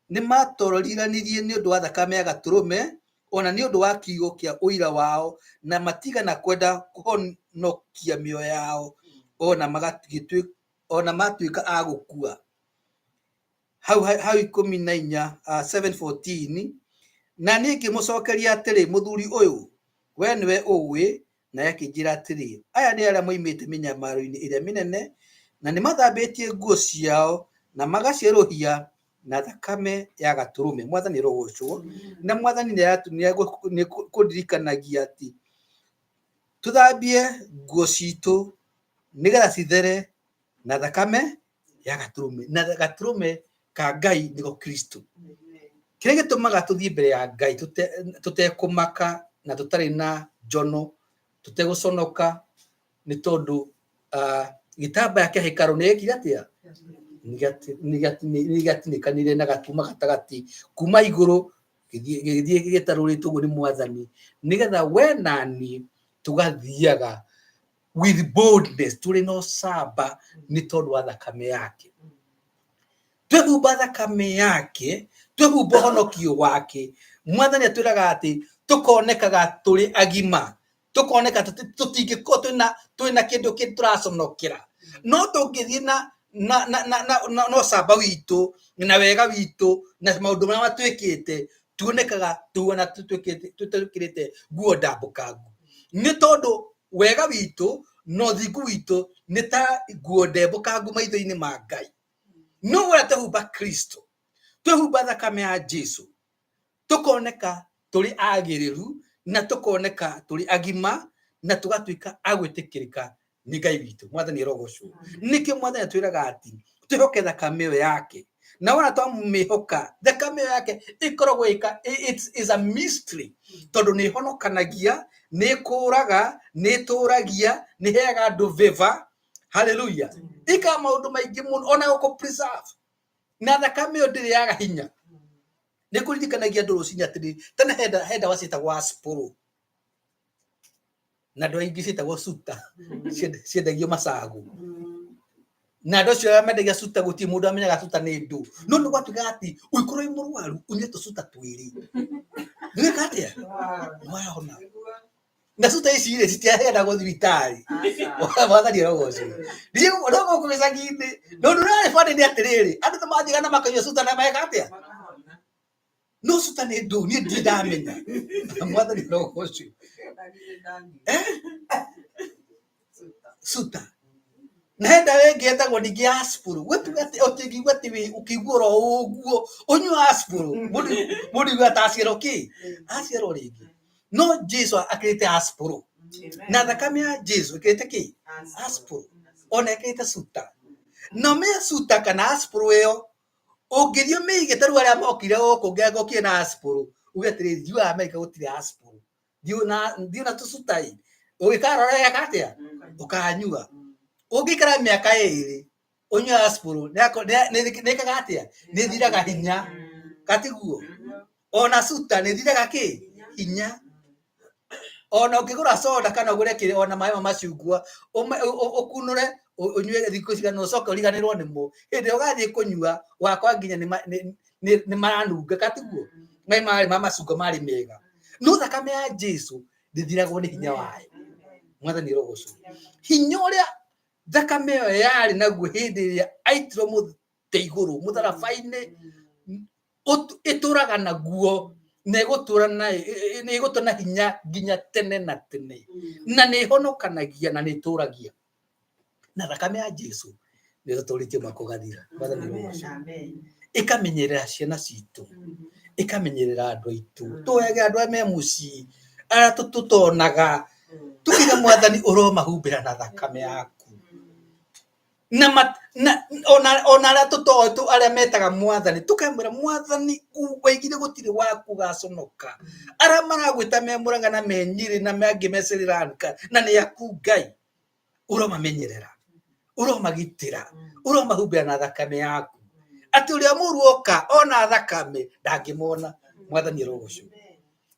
nimatororanirie ni undu wa thakame ya gaturume ona ni undu wa kiugo kia uira wao na matigana kwenda kuhonokia mioyo yao ona matuika a gukua. Hau 14 7:14 na ningi mucokeria atiri muthuri uyu we niwe uwi na yakinjira atiri aya ni aria moimite minyamaro-ini iria minene na ni mathambitie nguo ciao na magaceruhia na thakame ya gaturume. Mwathani rogocwo na mwathani ni kundirikanagia ati tuthambie nguo citu nigetha cithere na thakame ya gaturume na gaturume ka Ngai niko Kristo. Kiria gitumaga tuthie mbere ya Ngai tutekumaka na tutari na njono tuteguconoka ni tondu gitambaya kia hekalu ni gikire atia nigatinekanire na gatuma gatagati kuma iguru githie gitarurite uguo ni mwathani nigetha we nani tugathiaga with boldness turi no saba ni tondu wa thakame yake. Twehumba thakame yake twehumba honokio wake. Mwathani atwiraga ati tukonekaga turi agima tukoneka tutingiko twina kindu turaconokera no tungithie no saba witu na wega witu na maundu maria matwikite tuonekaga tuona tutwikirite nguo ndambukangu ni tondu wega witu no thingu witu ni ta nguo ndambukangu maitho-ini ma Ngai. No we tuhumba Kristo tuhumba thakame ya Jesu tukoneka turi agiriru na tukoneka turi agima na tugatuika agwitikirika ni Ngai witu. Mwathani rogocwo nikio mwathani atwiraga ati tuhoke thakame yake na wana twamihoka thakame yake ikoragwo it is a mystery tondu ni honokanagia ni kuraga ni turagia ni heaga andu favor. Hallelujah. Ika maundu maingi muno ona uko preserve na thakame yo ndiri yaga hinya ni kuririkanagia andu rucinya atiri tena henda wacitagwo asporo na ndo ingi citagwo suta ciendagio macagu na ndo cio mendagia suta guti mundu amenyaga suta ni ndu no ni gwatuga ati uikoro i murwaru unie tusuta twiri gwika atia wahona na suta ici ire citiahenda go thibitari mwathani rogocwo ndio rogo kumecaginde no ndurare bande ni atiriri andu tamathigana na makaiyo suta na meka atia no suta ni ndu ni ndamenya mwathani rogocwo suta na henda wengi etagwo ningi aspuru gwetugati otigigwa tiwi ukiguro uguo unyu aspuru mundu igwa taciero ki aciero ringi no Jesu akirite asporo na thakame ya Jesu ikirite ki asporo ona ikirite suta no me suta kana asporo yo ongirio meige taru aria mokire goko ngegokire na asporo ugetire diu Amerika gutire asporo diu na tusutai ugikarora ya katia ukanyua ungikara miaka 2 unyua asporo ne kagatia ne thiraga hinya katiguo ona suta ne thiraga ki hinya ona ukigura soda kana ugure kire ona mai macungwa ukunure unywe thikũ cigana ucoke ũriganĩrwo nĩmo hĩndĩ ũgathiĩ kũnyua wakwa nginya nĩ maranunga katiguo mai marĩ ma macungwa marĩ mega no thakame ya Jesu ndĩthiragwo nĩ hinya wayo mwathani rogocwo hinya ũrĩa thakame ĩyo yarĩ naguo hĩndĩ ĩrĩa aitirwo mũtĩ igũrũ mũtharaba-inĩ ĩtũraga naguo na ĩgũtũra na hinya nginya tene na tene na nĩ ĩhonokanagia na nĩ ĩtũragia na thakame ya Jesu nĩ ĩtũrĩtie mwaka ũgathira mwathani rogocwo ĩkamenyerera ciana citũ ĩkamenyerera andũ aitũ tũhege andũ arĩa me mũciĩ arĩa tũtonaga tukiga mwathani ũromahumbĩra na thakame yaku na ona arĩa tũtoĩ arĩa metaga mwathani tũkamwĩra mwathani waigire gũtirĩ waku gaconoka arĩa maragwĩta me Mũrang'a na me Nyĩrĩ na mangĩ me Sri Lanka na nĩ aku Ngai ũromamenyerera ũromagitĩra ũromahumbĩra na thakame yaku atĩ ũrĩa mũru oka ona thakame ndangĩmona mwathani rogocwo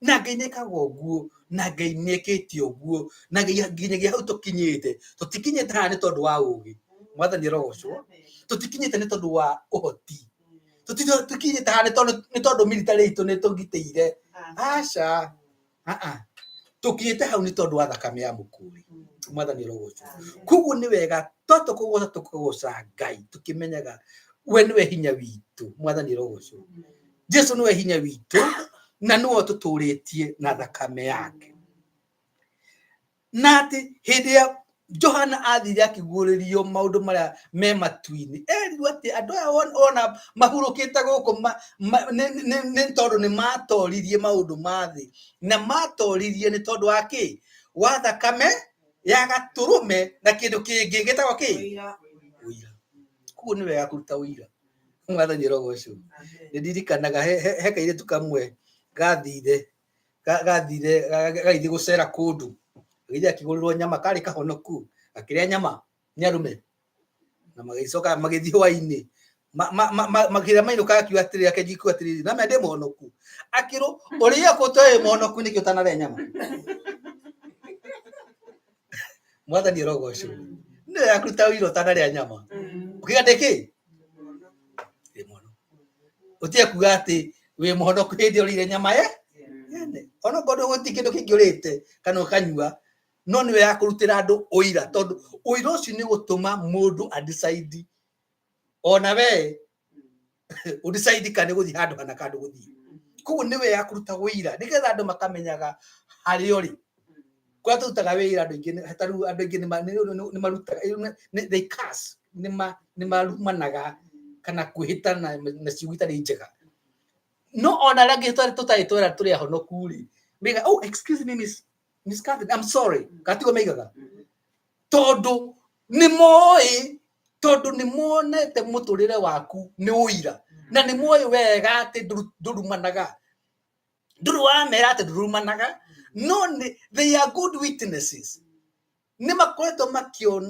na Ngai nĩekaga ũguo na Ngai nĩekĩte ũguo na nginyagia hau tũkinyĩte tũtikinyĩte haha nĩ tondũ wa ũũgĩ mwathani rogocwo tũtikinyĩte nĩ tondũ wa ũhoti tũtikinyĩte haha nĩ tondũ military itũ nĩ tũgitĩire aca tũkinyĩte hau nĩ tondũ wa thakame ya mũkũri mwathani rogocwo koguo nĩ wega tũkũgoca Ngai tũkĩmenyaga we nĩwe hinya witũ mwathani rogocwo Jesu nĩwe hinya witũ na nĩwe tũtũrĩtie na thakame yake na atĩ hĩndĩ ya Johana athire akĩguũrĩrio maũndũ marĩa me matu-inĩ erirwo atĩ andũ aya ona mahurũkĩte gũkũ nĩ tondũ nĩ matoririe maũndũ ma thĩ na matoririe nĩ tondũ wa kĩ wa thakame ya gatũrũme na kĩndũ kĩngĩ gĩtagwo kĩ ũira koguo nĩ wega kũruta ũira mwathani rogocwo nĩ ndirikanaga he kairĩtu kamwe gathire gaithiĩ gũcera kũndũ gĩthiĩ akĩgũrĩrwo nyama karĩ kahonoku akĩrĩa nyama nĩ arũme na magĩcoka magĩthiĩ hwainĩ makĩrĩa mainũka akiuga atĩrĩrĩ akĩnjikuo atĩrĩrĩ na ndĩ mũhonoku akĩrwo ũrĩa kũtoĩ mũhonoku nĩkĩ ũtanarĩa nyama mwathani rogocwo nĩ wega kũruta ũira ũtanarĩa nyama ũkiuga ndĩkĩ ndĩ mũhonoku ũtige kuga atĩ wĩ mũhonoku hĩndĩ ũrĩire nyama ona ngondũ gũtirĩ kĩndũ kĩngĩ ũrĩte kana ũkanyua no nĩ wega kũrutĩra andũ ũira tondũ ũira ũcio nĩ gũtũma mũndũ adecide ona we udecide kana gũthiĩ handũ hana kana gũthiĩ koguo nĩ wega kũruta ũira nĩgetha andũ makamenyaga harĩ ũrĩ kwa tũrutaga wĩra andũ aingĩ nĩ marutaga they curse nĩ marumanaga kana kwĩhĩtana na ciugo itarĩ njega no ona rangĩ tũtarĩ twera tũrĩ ahonoku rĩ mega oh excuse me Miss Catherine I'm sorry katigo meigaga tondũ nĩ monete mũtũrĩre waku nĩ ũira na nĩ moĩ wega atĩ ndũrumanaga ndũrĩ wamera atĩ ndũrumanaga no they are good witnesses nĩ makoretwo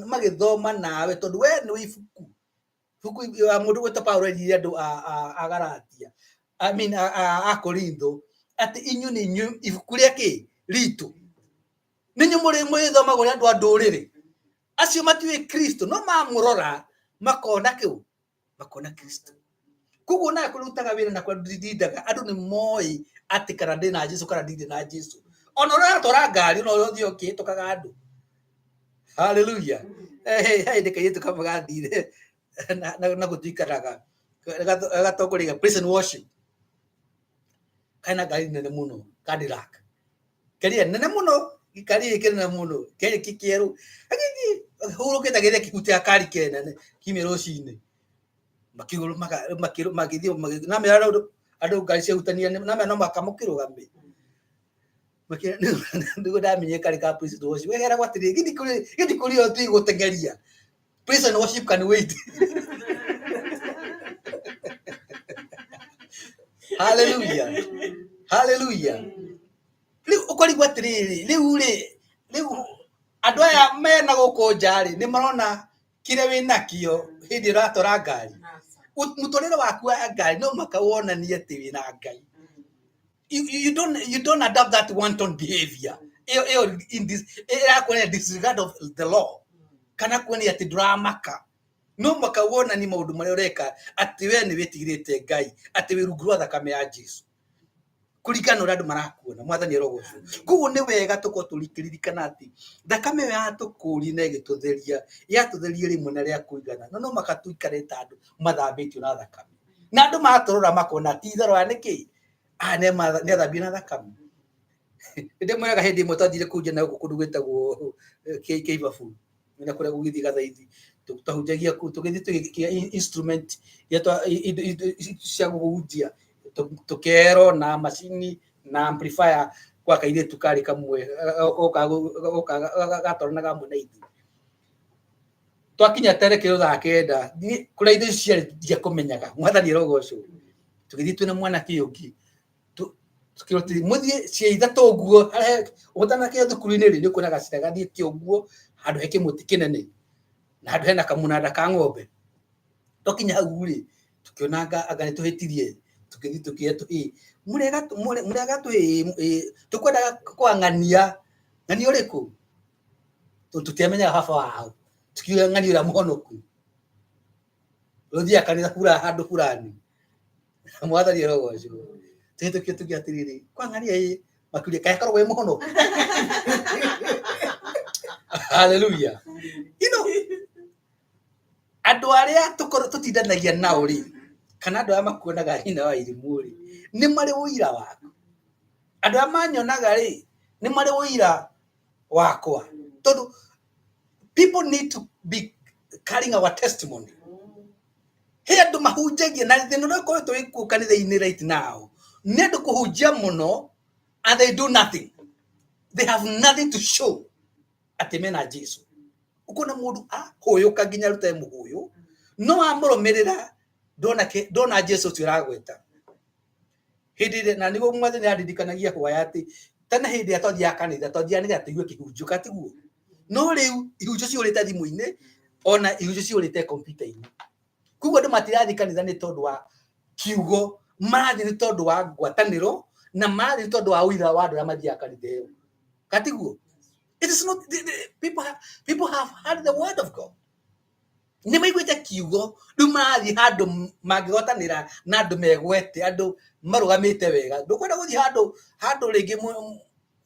magĩthoma nawe tondũ we nĩ ibuku ya mũndũ gwĩtwo Paulo erire andũ a Galatia I mean a Korintho atĩ inyuĩ nĩ inyuĩ ibuku rĩa kĩ ritũ nĩ inyuĩ mũrĩthomagwo nĩ andũ a ndũrĩrĩ acio matiũĩ Kristo no mamũrora makona kĩu makona Kristo koguo nawe kũrutaga wĩra na kwandindaga andũ nĩ moĩ atĩ kana ndĩ na Jesu kana ndirĩ na Jesu ona ũrĩa atwara ngari no ũthiĩ ũkĩhĩtũkaga andũ haleluya hĩndĩ kairĩtu kamwe gathire na gũtuikaraga gatongoria prison worship kana ngari nene mũno Cadillac kĩrĩa nene mũno gĩkari kĩnene mũno kĩrĩ kĩerũ hurũkĩte gĩthiĩ kĩhutia kari kĩnene kiumia rũcinĩ magĩthiĩ na mera andũ ngari ciahutania na mera no makamũkĩrũgame makira ndugo ndamenye kari ka praise and worship wegera gwatiri gidi kuri o tu gutengeria praise and worship can wait. Hallelujah, hallelujah. Riu ukori gwatiri riu andu aya mena guku njari ni marona kire winakio hindi ratora ngari mutorere waku wa ngari no makawonania ati wina ngai. You don't adopt that wanton behavior in this disregard of the law kana kwani ati dramaka no makawona ni maundu maria ureka ati we ni witigirite ngai ati wirungurwa thakame ya Jesu kurikana ura andu marakuona mwathani rogocu kuguo ni wega tuko tulikiririkana ati thakame ya tukuri na igitutheria yatutheria rimwe na ria kuigana no makatuikarita andu mathambitio na thakame na andu matorora makona ti tharo aniki ne thambio na thakame inde mwega hindi imwe twathire kunja na kundu gwitagwo Keibabu na kuria gugithi gathaithi tutahunjagia tugithi tugikia instrument yetwa cia guhunjia tukero na macini na amplifier kwa kaire tukari kamwe gatorana gamwe na ithu twakinya terekero thaa kenda kuria ithu cia kumenyaga mwathani rogocu tugithi twina mwana kiyungi tukiroti muthie cia ithatu guo utana ke thukuru-ini ri ni kuna gacira gathie kioguo handu heke muti kinene na handu hena kamunada ka ng'ombe tokinya hau ri tukionanga anga ni tuhitirie tukithi tukia tu murega tu tukwenda kwang'ania ng'ani uriku tutiamenya baba wao tukiuga ng'ani ura muhonoku ruthia kanitha kura handu fulani mwathani rogocu tukia atiriri kwang'ania makuria kaya korwo we muhonoku. Hallelujah. Andu aria tukoro tutindanagia nao ri kana andu aya makuonaga hina wa irimu ri ni mari uira waku andu aya manyonaga ri ni mari uira wakwa tondu people need to be carrying our testimony. He andu mahunjagia na thina no ko twiku kanitha-ini right now ni andu kuhunjia muno and they do nothing, they have nothing to show ati mena Jesu. Ukona mundu huyuka nginya rute muhuyu no amurumirira dona Jesu tiragweta hindi na nigo mwathani aririkanagia kwa ati tena hindi atwathia kanitha twathia ni atigue kihunju katiguo no riu ihunju ciurite thimu-ini ona ihunju ciurite computer-ini kuguo andu matirathi kanitha ni tondu wa kiugo marathi ni tondu wa ngwataniro na marathi ni tondu wa uira wa andu aria mathia kanitha iyo katiguo. It is not people have heard the word of God. Ni maiguite kiugo ndumathi handu mangigotanira na andu megwete andu marugamite wega ndukwenda guthi handu ringi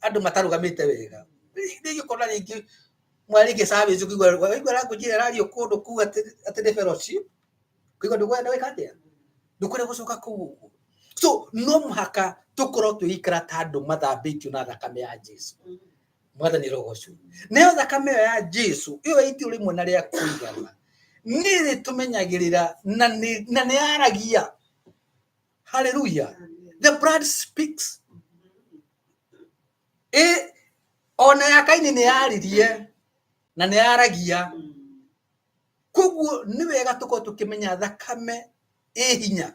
andu matarugamite wega ringi kona ringi mwaringi service kuigwa kujira radio kundu ku ati de fellowship kuigwa ndukwenda wekatia ndukwenda gucoka ku so no muhaka tukoro tuikara tandu mathambitio na thakame ya Jesu. Mwathani rogocu neo thakame ya Jesu iyo iti uri mwana ria kuigana ni tumenyagirira na ni aragia. Hallelujah. The blood speaks. Ona yakaini ni aririe na ni aragia kuguo ni wega tuko tukimenya thakame hinya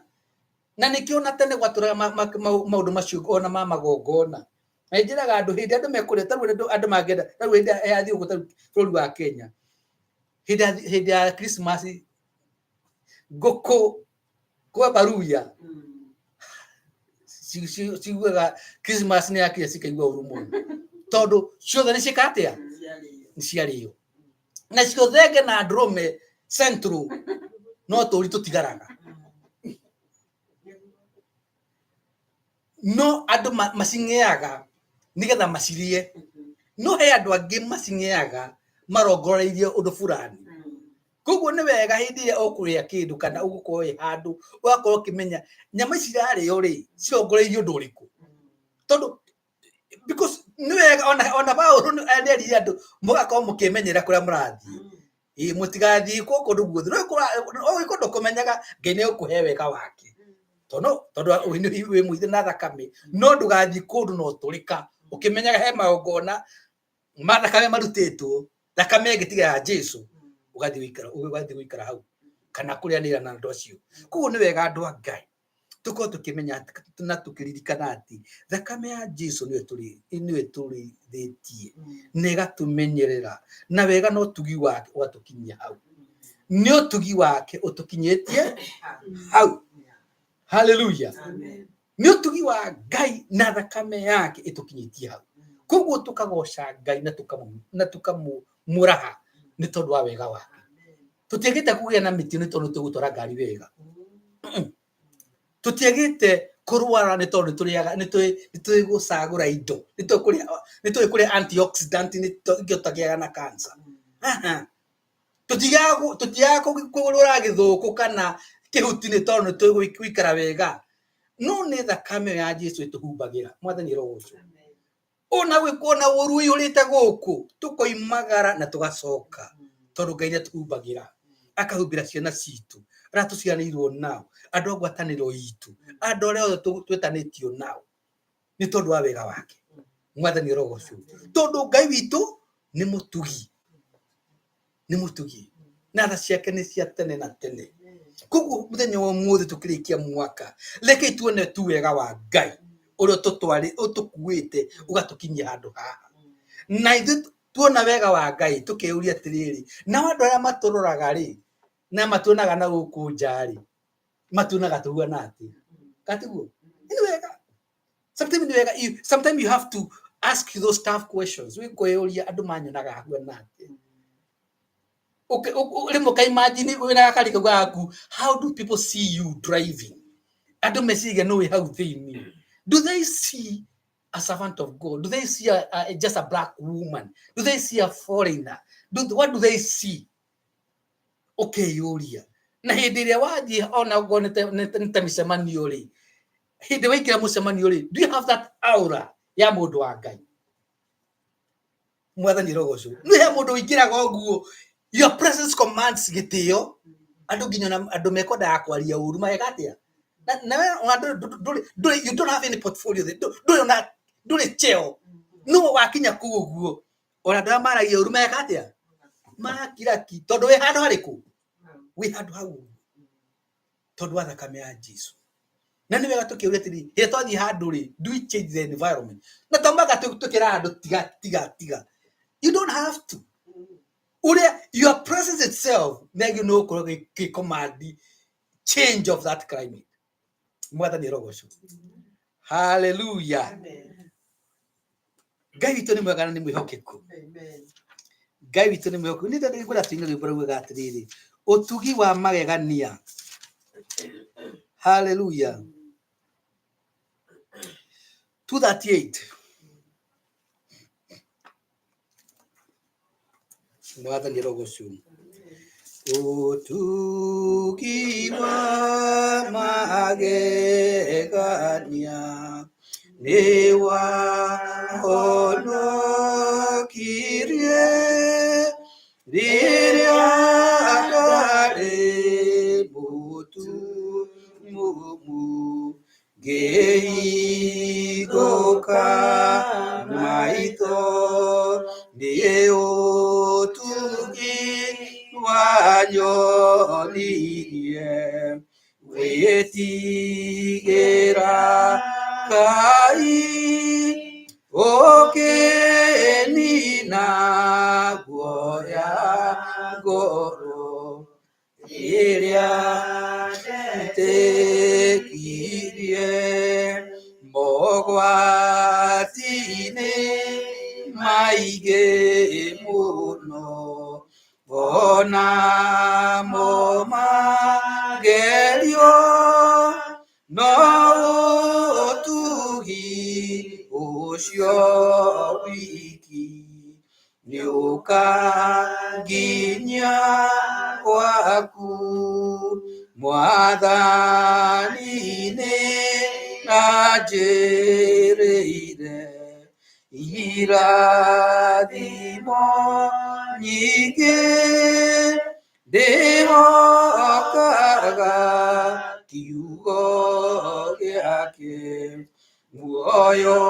na nikiona tene gwatura maundu macio ona magongona Naijiraga andu hindi andu mekureta andu magenda taru hindi yathi uguo bũrũri wa Kenya hindi ya Christmas ngũkũ kwa baruya ciguaga Christmas ni yakinya cikaigua ũru mũno tondu ciothe ni cikatia ni ciario na ciothe na ndũrũme central no tũri tũtigaraga no andu macing'eaga nigetha macirie no he andu angi macing'eaga marongoreirie undu fulani koguo ni wega hindi ria ukuria kindu kana ugukorwo handu ugakorwo kimenya nyama icirario ri cirongoreirie undu uriku tondu because ni wega ona Paulo anderire andu mugakorwo mukimenyera kuria murathi mutigathi kundu guothe no kundu kumenyaga Ngai ni ukuhe wega wake tondu wi mwithe na thakame no ndugathi kundu no turika Ukimenyaga he maogona mathakame marutĩtwo thakame ngĩtiga ya Jesu ugathiĩ gwĩkara hau kana kũrĩanĩra na andũ acio. Koguo nĩ wega andũ a Ngai tũkorwo tũkĩmenya na tũkĩririkana atĩ thakame ya Jesu nĩwe tũrĩthĩtie na ĩgatũmenyerera na wega no ũtugi wake ũgatũkinyia hau. Nĩ ũtugi wake ũtũkinyĩtie hau. Hallelujah. Nĩ ũtugi wa Ngai na thakame yake ĩtũkinyĩtie hau. Koguo tũkagoca Ngai na tũkamũraha nĩ tondũ wa wega wake. Tũtiagĩte kũgĩa na mĩtino nĩ tondũ tũgũtwara ngari wega. Tũtiagĩte kũrwara nĩ tondũ nĩtũĩ gũcagũra indo, nĩtũĩ kũrĩa antioxidant nĩtũtagĩaga na cancer. Tũtiaga kũrwara gĩthũkũ kana kĩhuti nĩ tondũ nĩtũĩ gũikara wega. No nĩ thakame ya Jesu ĩtũhumbagĩra. Mwathani arogocwo. Ona gwĩkona ũru ũihũrĩte gũkũ tũkoimagara na tũgacoka tondũ Ngai nĩatũhumbagĩra akahumbĩra ciana citũ arĩa tũciarĩirwo nao, andũ a ngwatanĩro itũ, andũ arĩa othe twĩtanĩtio nao nĩ tondũ wa wega wake. Mwathani arogocwo. Tondũ Ngai witũ nĩ mũtugi na tha ciake nĩ cia tene na tene. Koguo mũthenya wa ũmũthĩ tũkĩrĩkia mwaka rekei tuone tu wega wa Ngai ũrĩa ũtũkuĩte ũgatũkinyia handũ haha. Na ithuĩ tuona wega wa Ngai tũkĩũria atĩrĩrĩ, na andũ arĩa matũroraga rĩ na matuonaga na gũkũ nja rĩ matuonaga tũhuana atĩa? Katiguo nĩ wega. Sometimes you have to ask those tough questions. Wĩkwĩũria andũ manyonaga hahuana atĩa? Rĩmwe kaimagine wĩna gakari kau gaku, how do people see you driving? Andũ meciria nĩ wĩ hau thĩinĩ. Do they see a servant of God? Do they see just a black woman? Do they see a foreigner? What do they see? Okay, yuria. Na hĩndĩ ĩrĩa wathiĩ ona ũguo nĩ ta mĩcemanio rĩ, hĩndĩ waingĩra mũcemanio rĩ, do you have that aura ya mũndũ wa Ngai? Mwathani arogocwo. Nĩ he mũndũ ũingĩraga ũguo, your presence commands gĩtĩo, andũ nginya andũ mekwendaga kwaria ũru mageka atĩa? You don't have any portfolio there. Ndũrĩ cheo. No wakinya kũu ũguo ona andũ maragia ũru mageka atĩa? Makiraki tondũ wĩ handũ harĩkũ? Wĩ handũ hau tondũ wa thakame ya Jesu. Na nĩ wega tũkĩũria atĩrĩ, hĩndĩ twathiĩ handũ rĩ, do we change the environment? Na tamaga tũkĩra andũ tiga. You don't have to. Your presence itself nĩguo no ũkorwo command change of that climate. Mwathani arogocwo. Hallelujah. Ngai witũ nĩ mwega na nĩ mwĩhokeku. Ngai witũ nĩ mwĩhokeku. Nĩ tondũ ngũra tuinĩ rwĩmbo rauga atĩrĩrĩ, ũtugi wa magegania. Hallelujah. 238. Mwathani arogocwo. Ũtugi wa magegania nĩ wahonokirie rĩrĩa ndarĩ mũtumumu ngĩhingũka maitho. Nĩ ũtugi wanyonirie wĩtigĩra Ngai ũkĩnina guoya ngoro rĩrĩa ndĩkirie mogwati-inĩ maingĩ mũno ona mo magerio no ũtugi ũcio wiki nĩ ũkanginyia gwaku. Mwathani nĩ anjĩrĩire irathimo nyingĩ, ndĩhokaga kiugo gĩake muoyo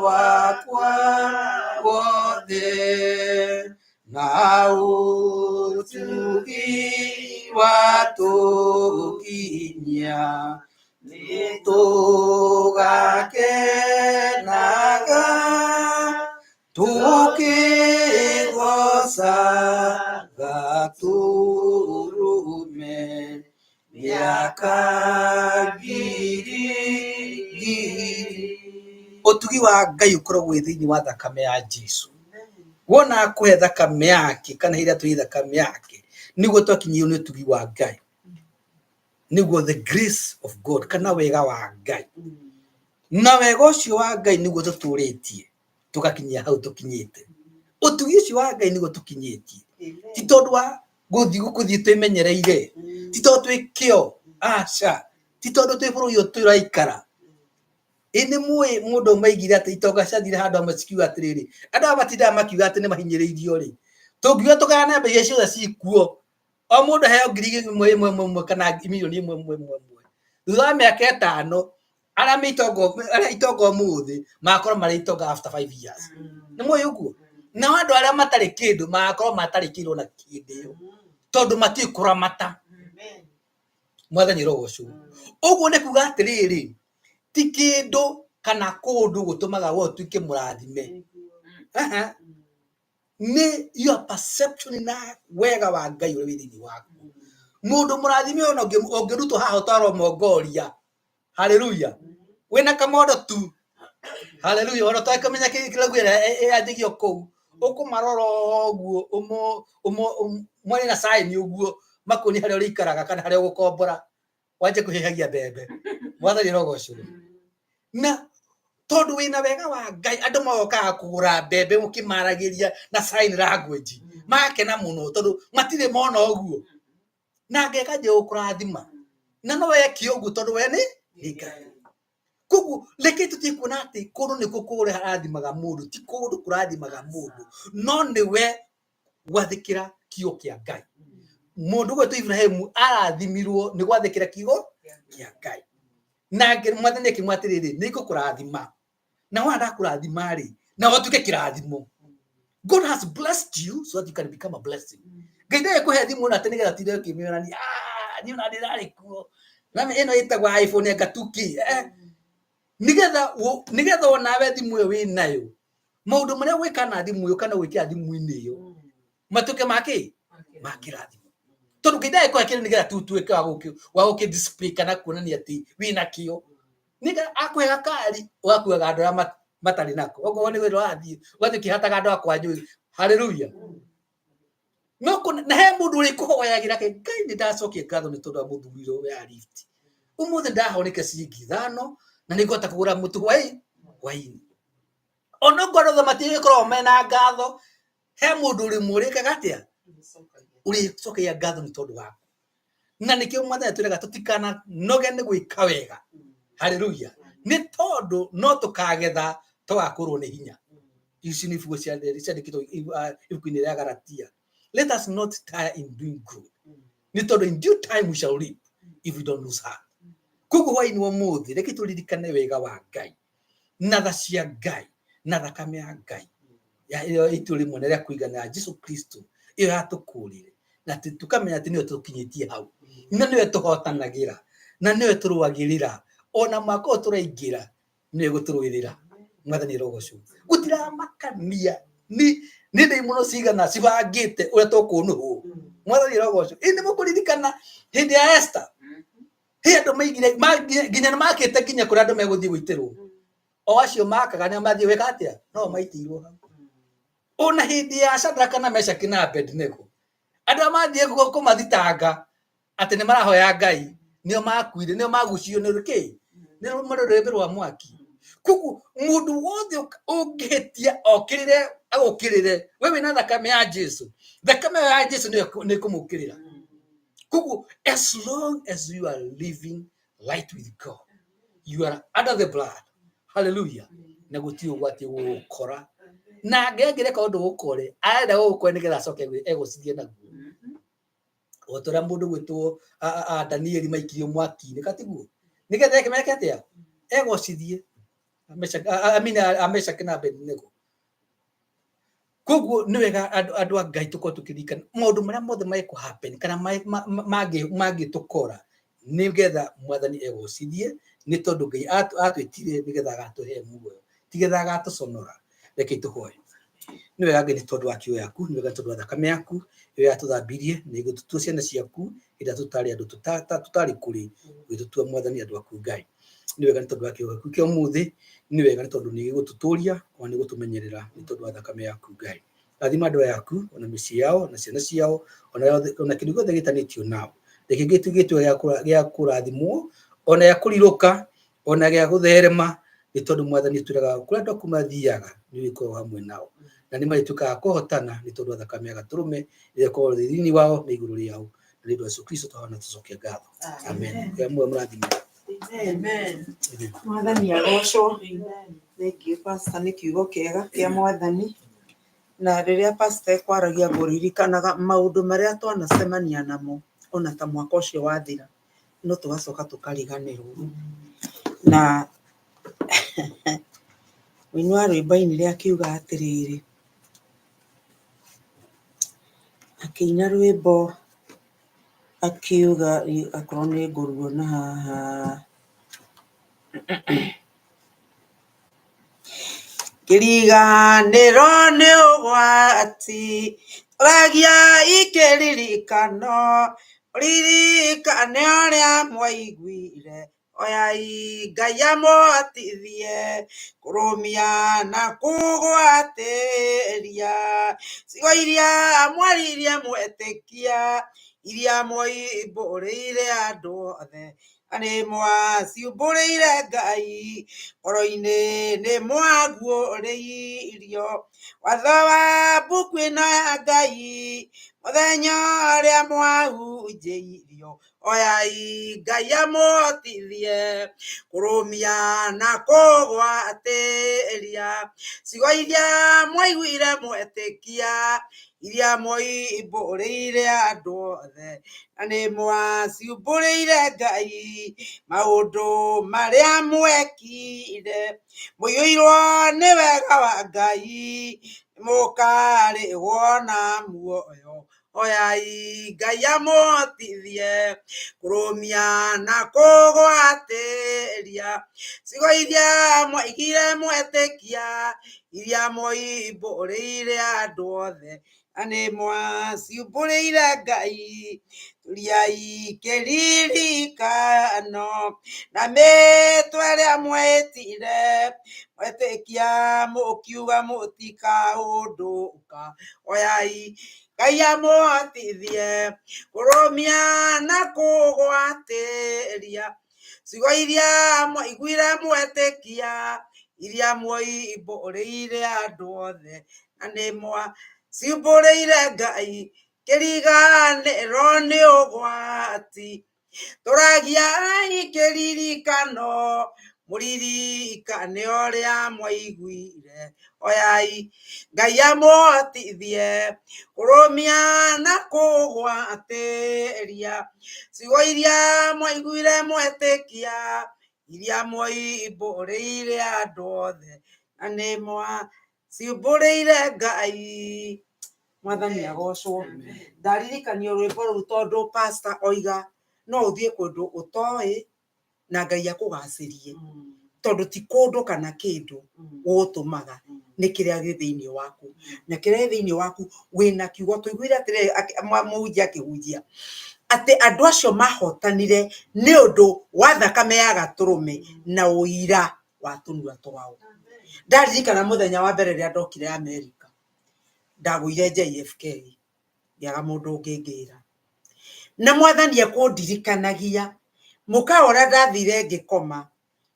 wa wakwa wothe na utugi watukinya nitugakenaga tukigocaga turume miaka ngiri. Utugi wa Ngai ukoragwo thiini wa thakame ya Jesu. Wona akuhe thakame yake kana hiria twi thakame yake niguo twakinyio ni utugi wa Ngai, niguo the grace of God kana wega wa Ngai. Na wega ucio wa Ngai niguo tuturitie tugakinyia hau tukinyite. Utugi ucio wa Ngai niguo tukinyitie, ti tondu wa guthii twimenyereire, ti tondu twi kio, aca, ti tondu twi bururi uyu turaikara. Ini mwe mundu maigire ati itonga ciathire handu amwe cikiuga atiriri, andu aba matindaga makiuga ati ni mahinyiriirio ri, tungiuga tukana mbeca ciothe cikuo, o mundu heo ngiri imwe kana milioni imwe thutha wa miaka 5 aria itonga umuthi makorwo mari itonga after 5 years. Ni mwe uguo na andu aria matari kindu makorwo matari kindu na kindu tondu mati kuramata. Mwathani roho ucio uguo ni kuga atiriri, ti kindu kana kundu gutumaga wo tuike murathime. Ni your perception na wega wa Ngai uri thini waku. Mundu murathime ona ungirutwo haha utwarwo Mongolia, haleluya, wina kamondo tu, haleluya, ona twakamenya kiragwira athigio kou ukumarora uguo mwari na sign uguo makuni haria urikaraga kana haria ugukombora wanje kuhihagia mbembe. Mwathani roho ucio na tondu wina wega wa Ngai andu mokaga kugura mbembe mukimaragiria na sign language makena muno tondu matire mona uguo na ngeka je ukurathima na no weki uguo tondu we ni Ngai. Kugu leke tutikuona ati kundu ni kukure harathimaga mundu, ti kundu kurathimaga mundu, no ni we gwathikira kio kia Ngai. Mundu gwetu Ibrahimu arathimirwo ni gwathikira kigo kia Ngai, na Mwathani akimwatiriri ni gukurathima na wanda kurathima ri na watuke kirathimo. God has blessed you so that you can become a blessing. Ngai ndakuhe thimu na tene gatire kimiona ni ni una ndirari kuo na ino itagwa iPhone ngatuki nigetha onawe thimu yo wi nayo maundu maria gwikana thimu yo kana gwikia thimu-ini iyo matuke makirathimo tondu Ngai ndakuhe kiri nigetha tutuike wa guki display kana kuonania ati wi nakio. Niga akuhe gakari wakuaga andu aria matari nako ogo ni wira wathie wathiki hataga andu akwanyu, haleluya. No na he mundu uri kuhoyagira ke Ngai ni ndacokie ngatho ni tondu wa muthuriro we a lift umuthi ndahoneke ciringi 5 na ningota kugura mutu waini ono ngoro tho matire korwo mena ngatho. He mundu uri murika gatia uri cokia ngatho ni tondu waku na nikio Mwathani twiraga tutikana noge ni gwika wega, haleluya, ni tondu no tukagetha twakurwo ni hinya. Ici ni ibuku ciandikitwo ibuku-ini ria Galatia. Let us not tire in doing good. Ni tondu in due time we shall reap if we don't lose heart. Kugu hwaini wa muthi reke turirikane wega wa Ngai na tha cia Ngai na thakame ya Ngai ya iyo ituri mwana ria kuigana ya Jesu Kristo iyo yatukurire na tukamenya ati niyo tukinyitie hau na niyo tuhotanagira na niyo turuagirira ona mako turaingira niyo guturwirira. Mwathani roho ucio gutira makania ni ndai muno cigana cibangite uria tukunuhu. Mwathani roho ucio indi mukuririkana hindi ya Esther he andu maigire nginya makite kinya kuri andu meguthii gwitirwo o acio makaga ni mathii weka atia no maitirwo hau. Ona hindi ya Shadraka na Meshaki na Abednego andu amathie kumathitanga ati ni marahoya Ngai nio makuire nio magucio ni riki ni rurembe rwa mwaki. Kugu mundu wothe ungihitia okirire agukirire wewe na thakame ya Jesu, thakame ya Jesu ni kumukirira. Kugu as long as you are living light with God, you are under the blood, hallelujah, na gutio gwati gukora na ngengere ka undu gukore aenda gukore nigetha acoke egocithie naguo. Otora mundu gwitwo Danieli maikirio mwaki-ini katiguo nigetha ekemeke atia egocithie Amesha kina Abednego. Koguo nĩ wega andũ a Ngai tũkorwo tũkĩririkana maũndũ marĩa mothe marĩkũ happen kana mangĩtũkora nĩgetha Mwathani egũcithie, nĩ tondũ Ngai atwĩtire nĩgetha agatũhe muoyo, tigetha agatũconora. Reke tũhoe. Nĩ wega Ngai nĩ tondũ wa kiugo gĩaku, nĩ wega tondũ wa thakame yaku ĩrĩa yatũthambirie na ĩgĩtũtua ciana ciaku ĩrĩa tũtarĩ andũ tũtarĩ kũrĩ, ĩgĩtũtua Mwathani andũ aku Ngai. Nĩ wega nĩ tondũ wa kiugo gĩaku kĩa ũmũthĩ, nĩ wega nĩ tondũ nĩ gĩgũtũtũria ona nĩ gũtũmenyerera nĩ tondũ wa thakame yaku Ngai. Rathima andũ yaku ona mĩciĩ yao na ciana ciao ona kĩndũ gĩothe gĩtanĩtio nao. Reke gĩtuĩke gĩa kũrathimwo ona gĩa kũrirũka ona gĩa gũtherema, nĩ tondũ Mwathani twĩraga kũrĩa andũ aku mathiaga nĩ ũkoragwo hamwe nao, na nĩ marĩtuĩkaga kũhotana nĩ tondũ wa thakame ya Gatũrũme ĩrĩa ĩkoragwo thĩinĩ wao na igũrũ rĩao. Na nĩ ũndũ wa Jesũ Kristo twahona tũcokia ngatho. Amen. Mwe mũrathime. Amen. Mwathani agocwo. Thengiũ pastor, nĩ kiugo kĩega kĩa Mwathani. Na rĩrĩa pastor ekwaragia ngũririkanaga maũndũ marĩa twanacemania namo ona ta mwaka ũcio wathira, no tũgacoka tũkariganĩrwo. Na mũini wa rwĩmbo-inĩ rĩa kiuga atĩrĩrĩ, akĩina rwĩmbo akiuga, akorwo nĩ ngũruona haha, kĩriganĩro nĩ ũgwati ũragia ikĩririkano, ririkane ũrĩa mwaiguire, oyai Ngai amũhotithie kũrũmia na kũgwatĩria ciugo iria mwaririe mwetĩkia, iria mwoimbũrĩire andũ othe, nĩ mwaciumbũrĩire Ngai, ngoro-inĩ nĩ mwaguũrĩirio watho wa mbuku ĩno ya Ngai, mũthenya ũrĩa mwahunjĩirio, oyai Ngai amũhotithie kũrũmia na kũgwatĩria ciugo iria mwaiguire mwetĩkia, iria mwoimbũrĩire andũ othe, na nĩ mwaciumbũrĩire Ngai, maũndũ marĩa mwekire, mũiyũirwo nĩ wega wa Ngai, mũkarĩhwo na muoyo, oyai Ngai amũhotithie kũrũmia na kũgwatĩria ciugo iria mwaiguire mwetĩkia, iria mwoimbũrĩire andũ othe, na nĩ mwaciumbũrĩire Ngai, tũriai kĩririkano na mĩtwe ĩrĩa mwĩtire, mwetĩkia mũkiuga mũtikaũndũka, oyai Ngai amũhotithie kũrũmia na kũgwatĩria ciugo iria mwaiguire mwetĩkia, iria mwoimbũrĩire andũ othe, na nĩ mwaciumbũrĩire Ngai, kĩriganĩro nĩ ũgwati tũragia ikĩririkano, mũririkane ũrĩa mwaiguire, oyai Ngai amũhotithie kũrũmia na kũgwatĩria ciugo iria mwaiguire mwetĩkia, iria mwoimbũrĩire andũ othe, na nĩ mwaciumbũrĩire Ngai. Mwathani agocwo. Ndaririkanio rwĩmbo rũu tondũ pastor oiga no ũthiĩ kũndũ ũtoĩ na Ngai akũgacĩrie, tondũ ti kũndũ kana kĩndũ gũgũtũmaga, nĩ kĩrĩa gĩ thĩinĩ waku, na kĩrĩa gĩ thĩinĩ waku wĩna kiugo. Tũiguire atĩrĩrĩ mũhunjia akĩhunjia atĩ andũ acio mahotanire nĩ ũndũ wa thakame ya Gatũrũme na ũira wa tũnua twao. Ndaririkana mũthenya wa mbere rĩrĩa ndokire Amerika, ndagũire JFK, ngĩaga mũndũ ũngĩngĩra, na Mwathani ekũndirikanagia mũkawa ũrĩa ndathire ngĩkoma,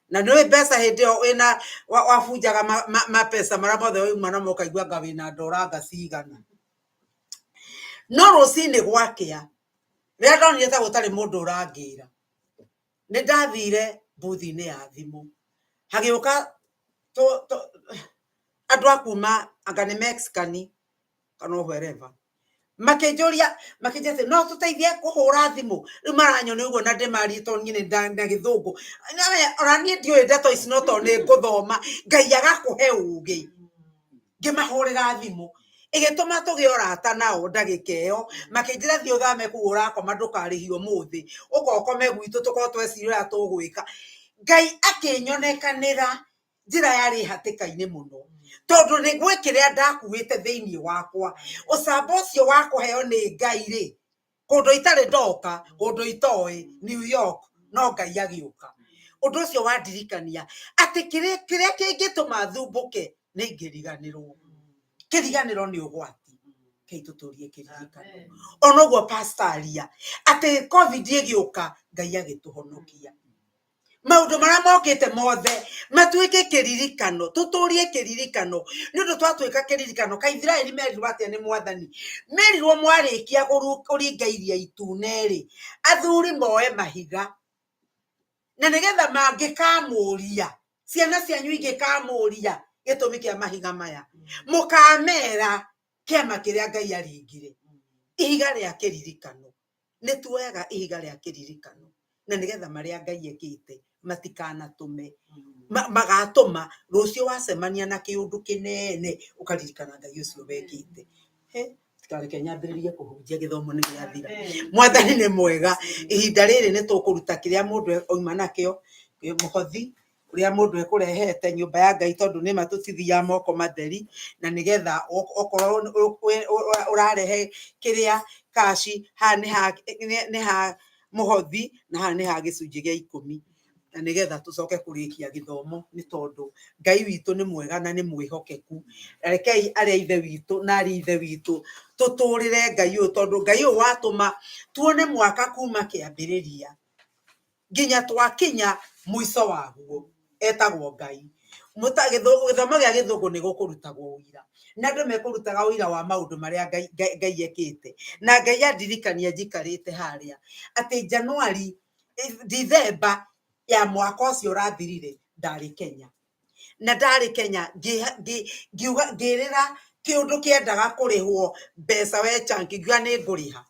na nĩ mbeca hĩndĩ ĩyo wĩna wabunjaga mapesa marĩa mothe wauma namo ũkaigua anga wĩna ndora cigana. No rũcinĩ gwakĩa rĩrĩa ndonire ta gũtarĩ mũndũ ũrangĩra, nĩ ndathire booth-inĩ ya thimũ, hagĩũka andũ a kuma anga nĩ Mexican kana wherever, makenjoria no tuteithie kuhura thimu maranyone uguo na ndemari to nyine nda githungu ora nie ndio ndeto ici no to ni nguthoma ngai agakuhe ugi ngimahurira thimu igituma tugie orata nao ndagikeo makinjira thio thame kuura koma ndukarihio muthi ukokome gwitu tuko twecirira tugwika ngai akinyonekanira njira yari hatikaine muno tondu ni gwikiria ndakuite thiini wakwa ucamba ucio wakuheo ni ngai ri kundu itari ndoka kundu itoi New York no ngai agiuka undu ucio wandirikania ati kiria kingituma thumbuke ni ngiriganirwo kiriganirwo ni ugwati kei tuturie kiririkano onoguo pastoria ati covid igiuka ngai agituhonokia maundu maria mokite mothe matuike kiririkano tuturie kiririkano nundu twatuika kiririkano ka Israeli merirwo atia ni mwathani merirwo mwarikia kuringairia ituneri athuri moe mahiga na nigetha mangikamuria ciana cianyu ingikamuria gitumi kia mahiga maya mukamera kiama kiria ngai aringire ihiga ria kiririkano nituoyaga ihiga ria kiririkano na nigetha maria ngai ekite matikanatume magatuma rucio wacemania na kiundu kinene ukaririkana ngai ucio wekite tikare Kenya mbiririe kuhunjia githomo ni giathira mwathani ni mwega ihinda riri ni tukuruta kiria mundu oima nakio muhothi uria mundu ekurehete nyumba ya ngai tondu ni matutithia moko matheri na nigetha okorwo urarehe kiria kashi ha ni ha muhothi na ha ni ha gicunji gia 10 na nigetha tucoke kurikia githomo ni tondu ngai witu ni mwega na ni mwihokeku rekei aria ithe witu na ari ithe witu tuturire ngai uyu tondu ngai uyu watuma tuone mwaka kuma kiambiriria nginya twakinya mwiso waguo etagwo ngai githomo gia githungu ni gukurutagwo uira na andu mekurutaga uira wa maundu maria ngai ekite na ngai andirikania njikarite haria ati Januari December ya mwaka ucio urathirire ndari Kenya na ndari Kenya ngirira kiundu kiendaga kurihwo mbeca we chanki ngiuga ni nguriha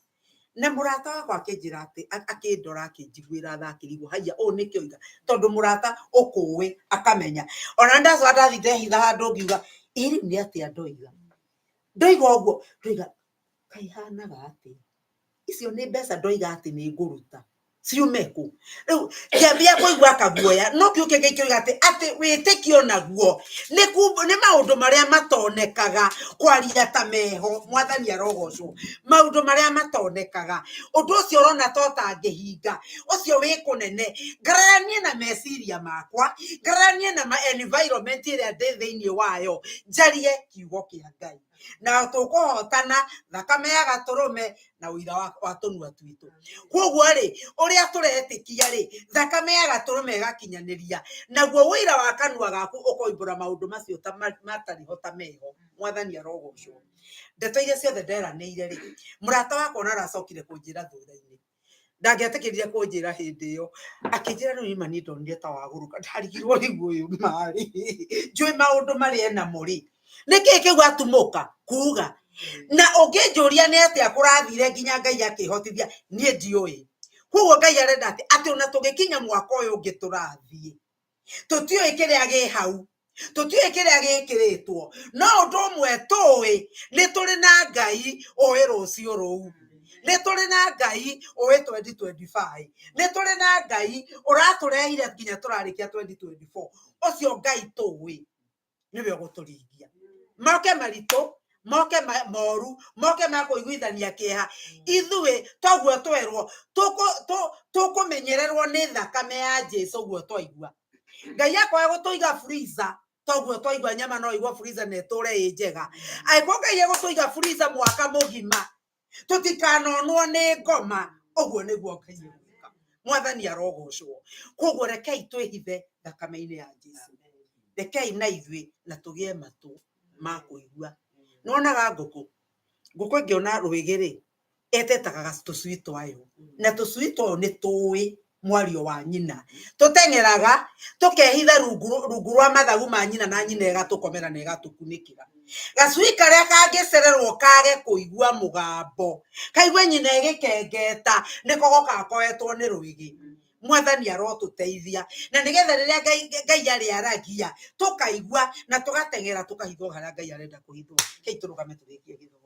na murata wakwa akinjira ati akindora akinjiguira thakirigwo haya o ni kioiga tondu murata ukuwi akamenya ona ndaco ndathite hitha handu ngiuga iri ni ati andoiga ndoiga uguo ndoiga kai hanaga ati icio ni mbeca ndoiga ati ni nguruta ciumeku riu kiambia kuigua kaguoya no kiuke gikioiga ati witikio naguo ni maundu maria matonekaga kwaria ta meho mwathani arogocwo maundu maria matonekaga undu ucio urona tota ngihinga ucio wi kunene ngaranie na meciria makwa ngaranie na environment iria ndi thiini wayo njarie kiugo kia ngai na tukuhotana thakame ya gaturume na uira wa tunua twitu koguo ri uria turetikia ri thakame ya gaturume gakinyaniria naguo uira wa kanua gaku ukoimbura maundu macio ta matari hota meho mwathani arogocwo ndeto iria ciothe nderaniire ri murata wakwa naracokire kunjira thutha-ini ndangiatikirire kunjira hindi iyo akinjira riu ima ni ndonire ta waguruka ndarigirwo riu uyu mari njui maundu maria na muri niki kigwatumuka kuga na unginjuria ni atia kurathire nginya ngai akihotithia nie ndiui koguo ngai arenda ati ona tugikinya mwaka uyu ngiturathie tutioi kiria gi hau tutioi kiria gikiritwo no undu umwe tui ni turi na ngai oi rucio ruu ni turi na ngai oi 2025 ni turi na ngai uraturehire nginya turarikia 2024 ucio ngai tui niwe uguturingia moke marito moke moru moke makuiguithania kieha ithuĩ toguo twerwo tukumenyererwo ni thakame ya Jesu guo twaigua ngai akwa gutuiga freezer toguo twaigua nyama no igwa freezer ne tore njega aiko ngai gutuiga freezer mwaka mugima tutikanonwo ni ngoma uguo niguo ngai gwika mwathani arogocwo koguo rekei twihithe thakame-ini ya Jesu rekei na ithuĩ na tugie matu ma kuigua nonaga nguku ngiona rwigi ri etetaga tucui twayo na tucui twayo ni tuwi mwario wa nyina tutengeraga tukehitha rungu rwa mathagu ma nyina na nyina egatukomera na egatukunikira gacui karia kangicererwo kage kuigua mugambo kaigwe nyina igikengeta niko goka koetwo ni ruigi mwathani arotuteithia na nigetha riria Ngai ari aragia tukaigua na tugatengera tukahithwo haria Ngai arenda kuhithwo kei turugame tugikie githomo.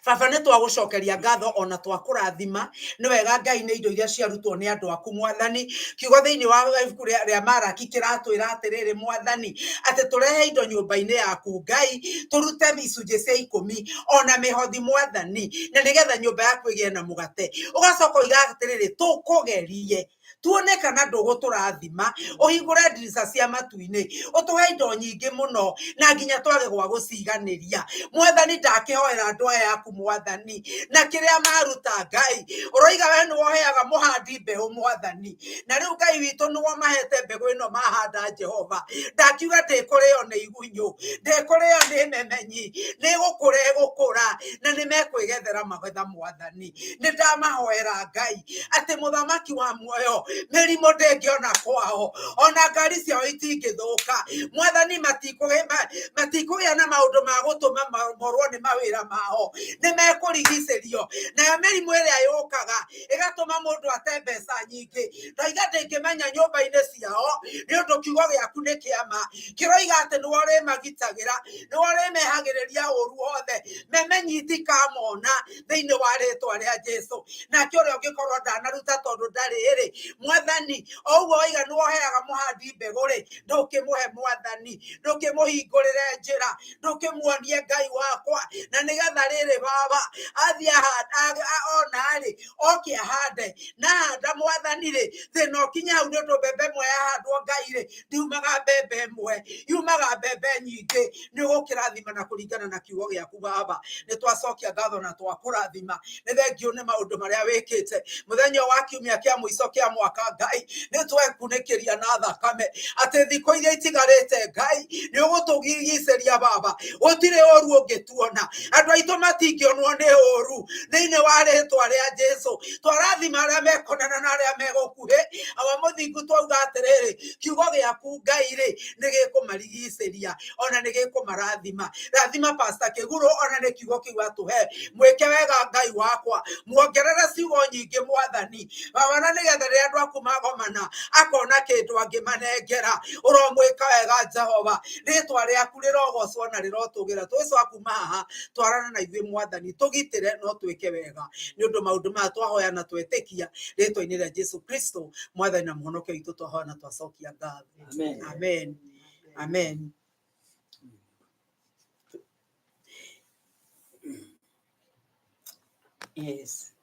Baba nĩ twagucokeria ngatho ona twakurathima nĩ wega Ngai nĩ indo iria ciarutwo nĩ andũ aku mwathani kiugo thĩinĩ wa ibuku rĩa Maraki kĩratwĩra atĩrĩrĩ mwathani atĩ tũrehe indo nyũmba-inĩ yaku Ngai tũrute icunjĩ cia 10 ona mĩhothi mwathani na nĩgetha nyũmba yaku ĩgĩe na mũgate ũgacoka oiga atĩrĩrĩ tũkũgerie tuone kana ndũgũtũrathima ũhingũre ndirica cia matu-inĩ ũtũhe indo nyingĩ mũno na nginya twage gwa gũciganĩria mwathani ndakĩhoera andũ aya aku mwathani na kĩrĩa maruta Ngai ũroiga we nĩ woheaga mũhandi mbeũ mwathani na rĩu Ngai witũ nĩ wamahete mbegũ ĩno mahanda Jehova ndakiuga ndĩkũrĩo nĩ igunyũ ndĩkũrĩo nĩ memenyi nĩ gũkũra na nĩ mekwĩgethera magetha mwathani nĩ ndamahoera Ngai atĩ mũthamaki wa muoyo mĩrimũ ndĩngĩona kwao ona ngari ciao itingĩthũka mwathani matikũgĩa na maũndũ ma gũtũma morwo nĩ mawĩra mao nĩ mekũrigicĩrio nayo mĩrimũ ĩrĩa yũkaga ĩgatũma mũndũ ate mbeca nyingĩ ndaiga ndĩngĩmenya nyũmba-inĩ ciao nĩ ũndũ kiugo gĩaku nĩ kĩama kĩroiga atĩ nĩwe ũrĩmagitagĩra nĩwe ũrĩmehagĩrĩria ũru wothe memenyi itikamona thĩinĩ wa rĩtwa rĩa Jesũ nake ũrĩa ũngĩkorwo ndanaruta tondũ ndarĩ mwathani oguo oiga nĩ woheaga mũhandi mbegũ-rĩ ndũkĩmũhe mwathani ndũkĩmũhingũrĩre njĩra ndũkĩmuonie Ngai wakwa na nĩgetha rĩrĩ baba athiĩ ona-rĩ oke ahande na handa mwathani-rĩ thĩna ũkinya hau nĩ ũndũ mbembe ĩmwe yahandwo Ngai-rĩ ndiumaga mbembe ĩmwe yumaga mbembe nyingĩ nĩ ũgũkĩrathima na kũringana na kiugo gĩaku baba nĩ twacokia ngatho na twakũrathima nĩ thengio nĩ maũndũ marĩa wĩkĩte mũthenya wa kiumia kĩa mũico kĩa mwaka Ngai nĩ twekunĩkĩria na thakame atĩ thikũ iria itigarĩte Ngai nĩ ũgũtũgirigicĩria baba gũtirĩ ũru ũngĩtuona andũ aitũ matingĩonwo nĩ ũru thĩinĩ wa rĩtwa rĩa Jesũ twarathima arĩa mekonana na arĩa megũkuhĩ awa mũthingu twauga atĩrĩrĩ kiugo gĩaku Ngai-rĩ nĩ gĩkũmarigicĩria ona nĩ gĩkũmarathima rathima Pastor Kĩgũrũ ona nĩ kiugo kĩu atũhe mwĩke wega Ngai wakwa muongerere ciugo nyingĩ mwathani baba na nĩgetha rĩrĩa andũ aku magomana akona kĩndũ angĩmanengera ũromwĩka wega Jehova rĩtwa rĩaku rĩrogocwo na rĩrotũgĩra twĩcoka kuma haha twarana na ithuĩ mwathani tũgitĩre no twĩke wega nĩ ũndũ maũndũ maya twahoya na twetĩkia rĩtwa-inĩ rĩa Jesũ Kristo mwathani na mũhonokia witũ twahoya na twacokia ngatho amen amen yes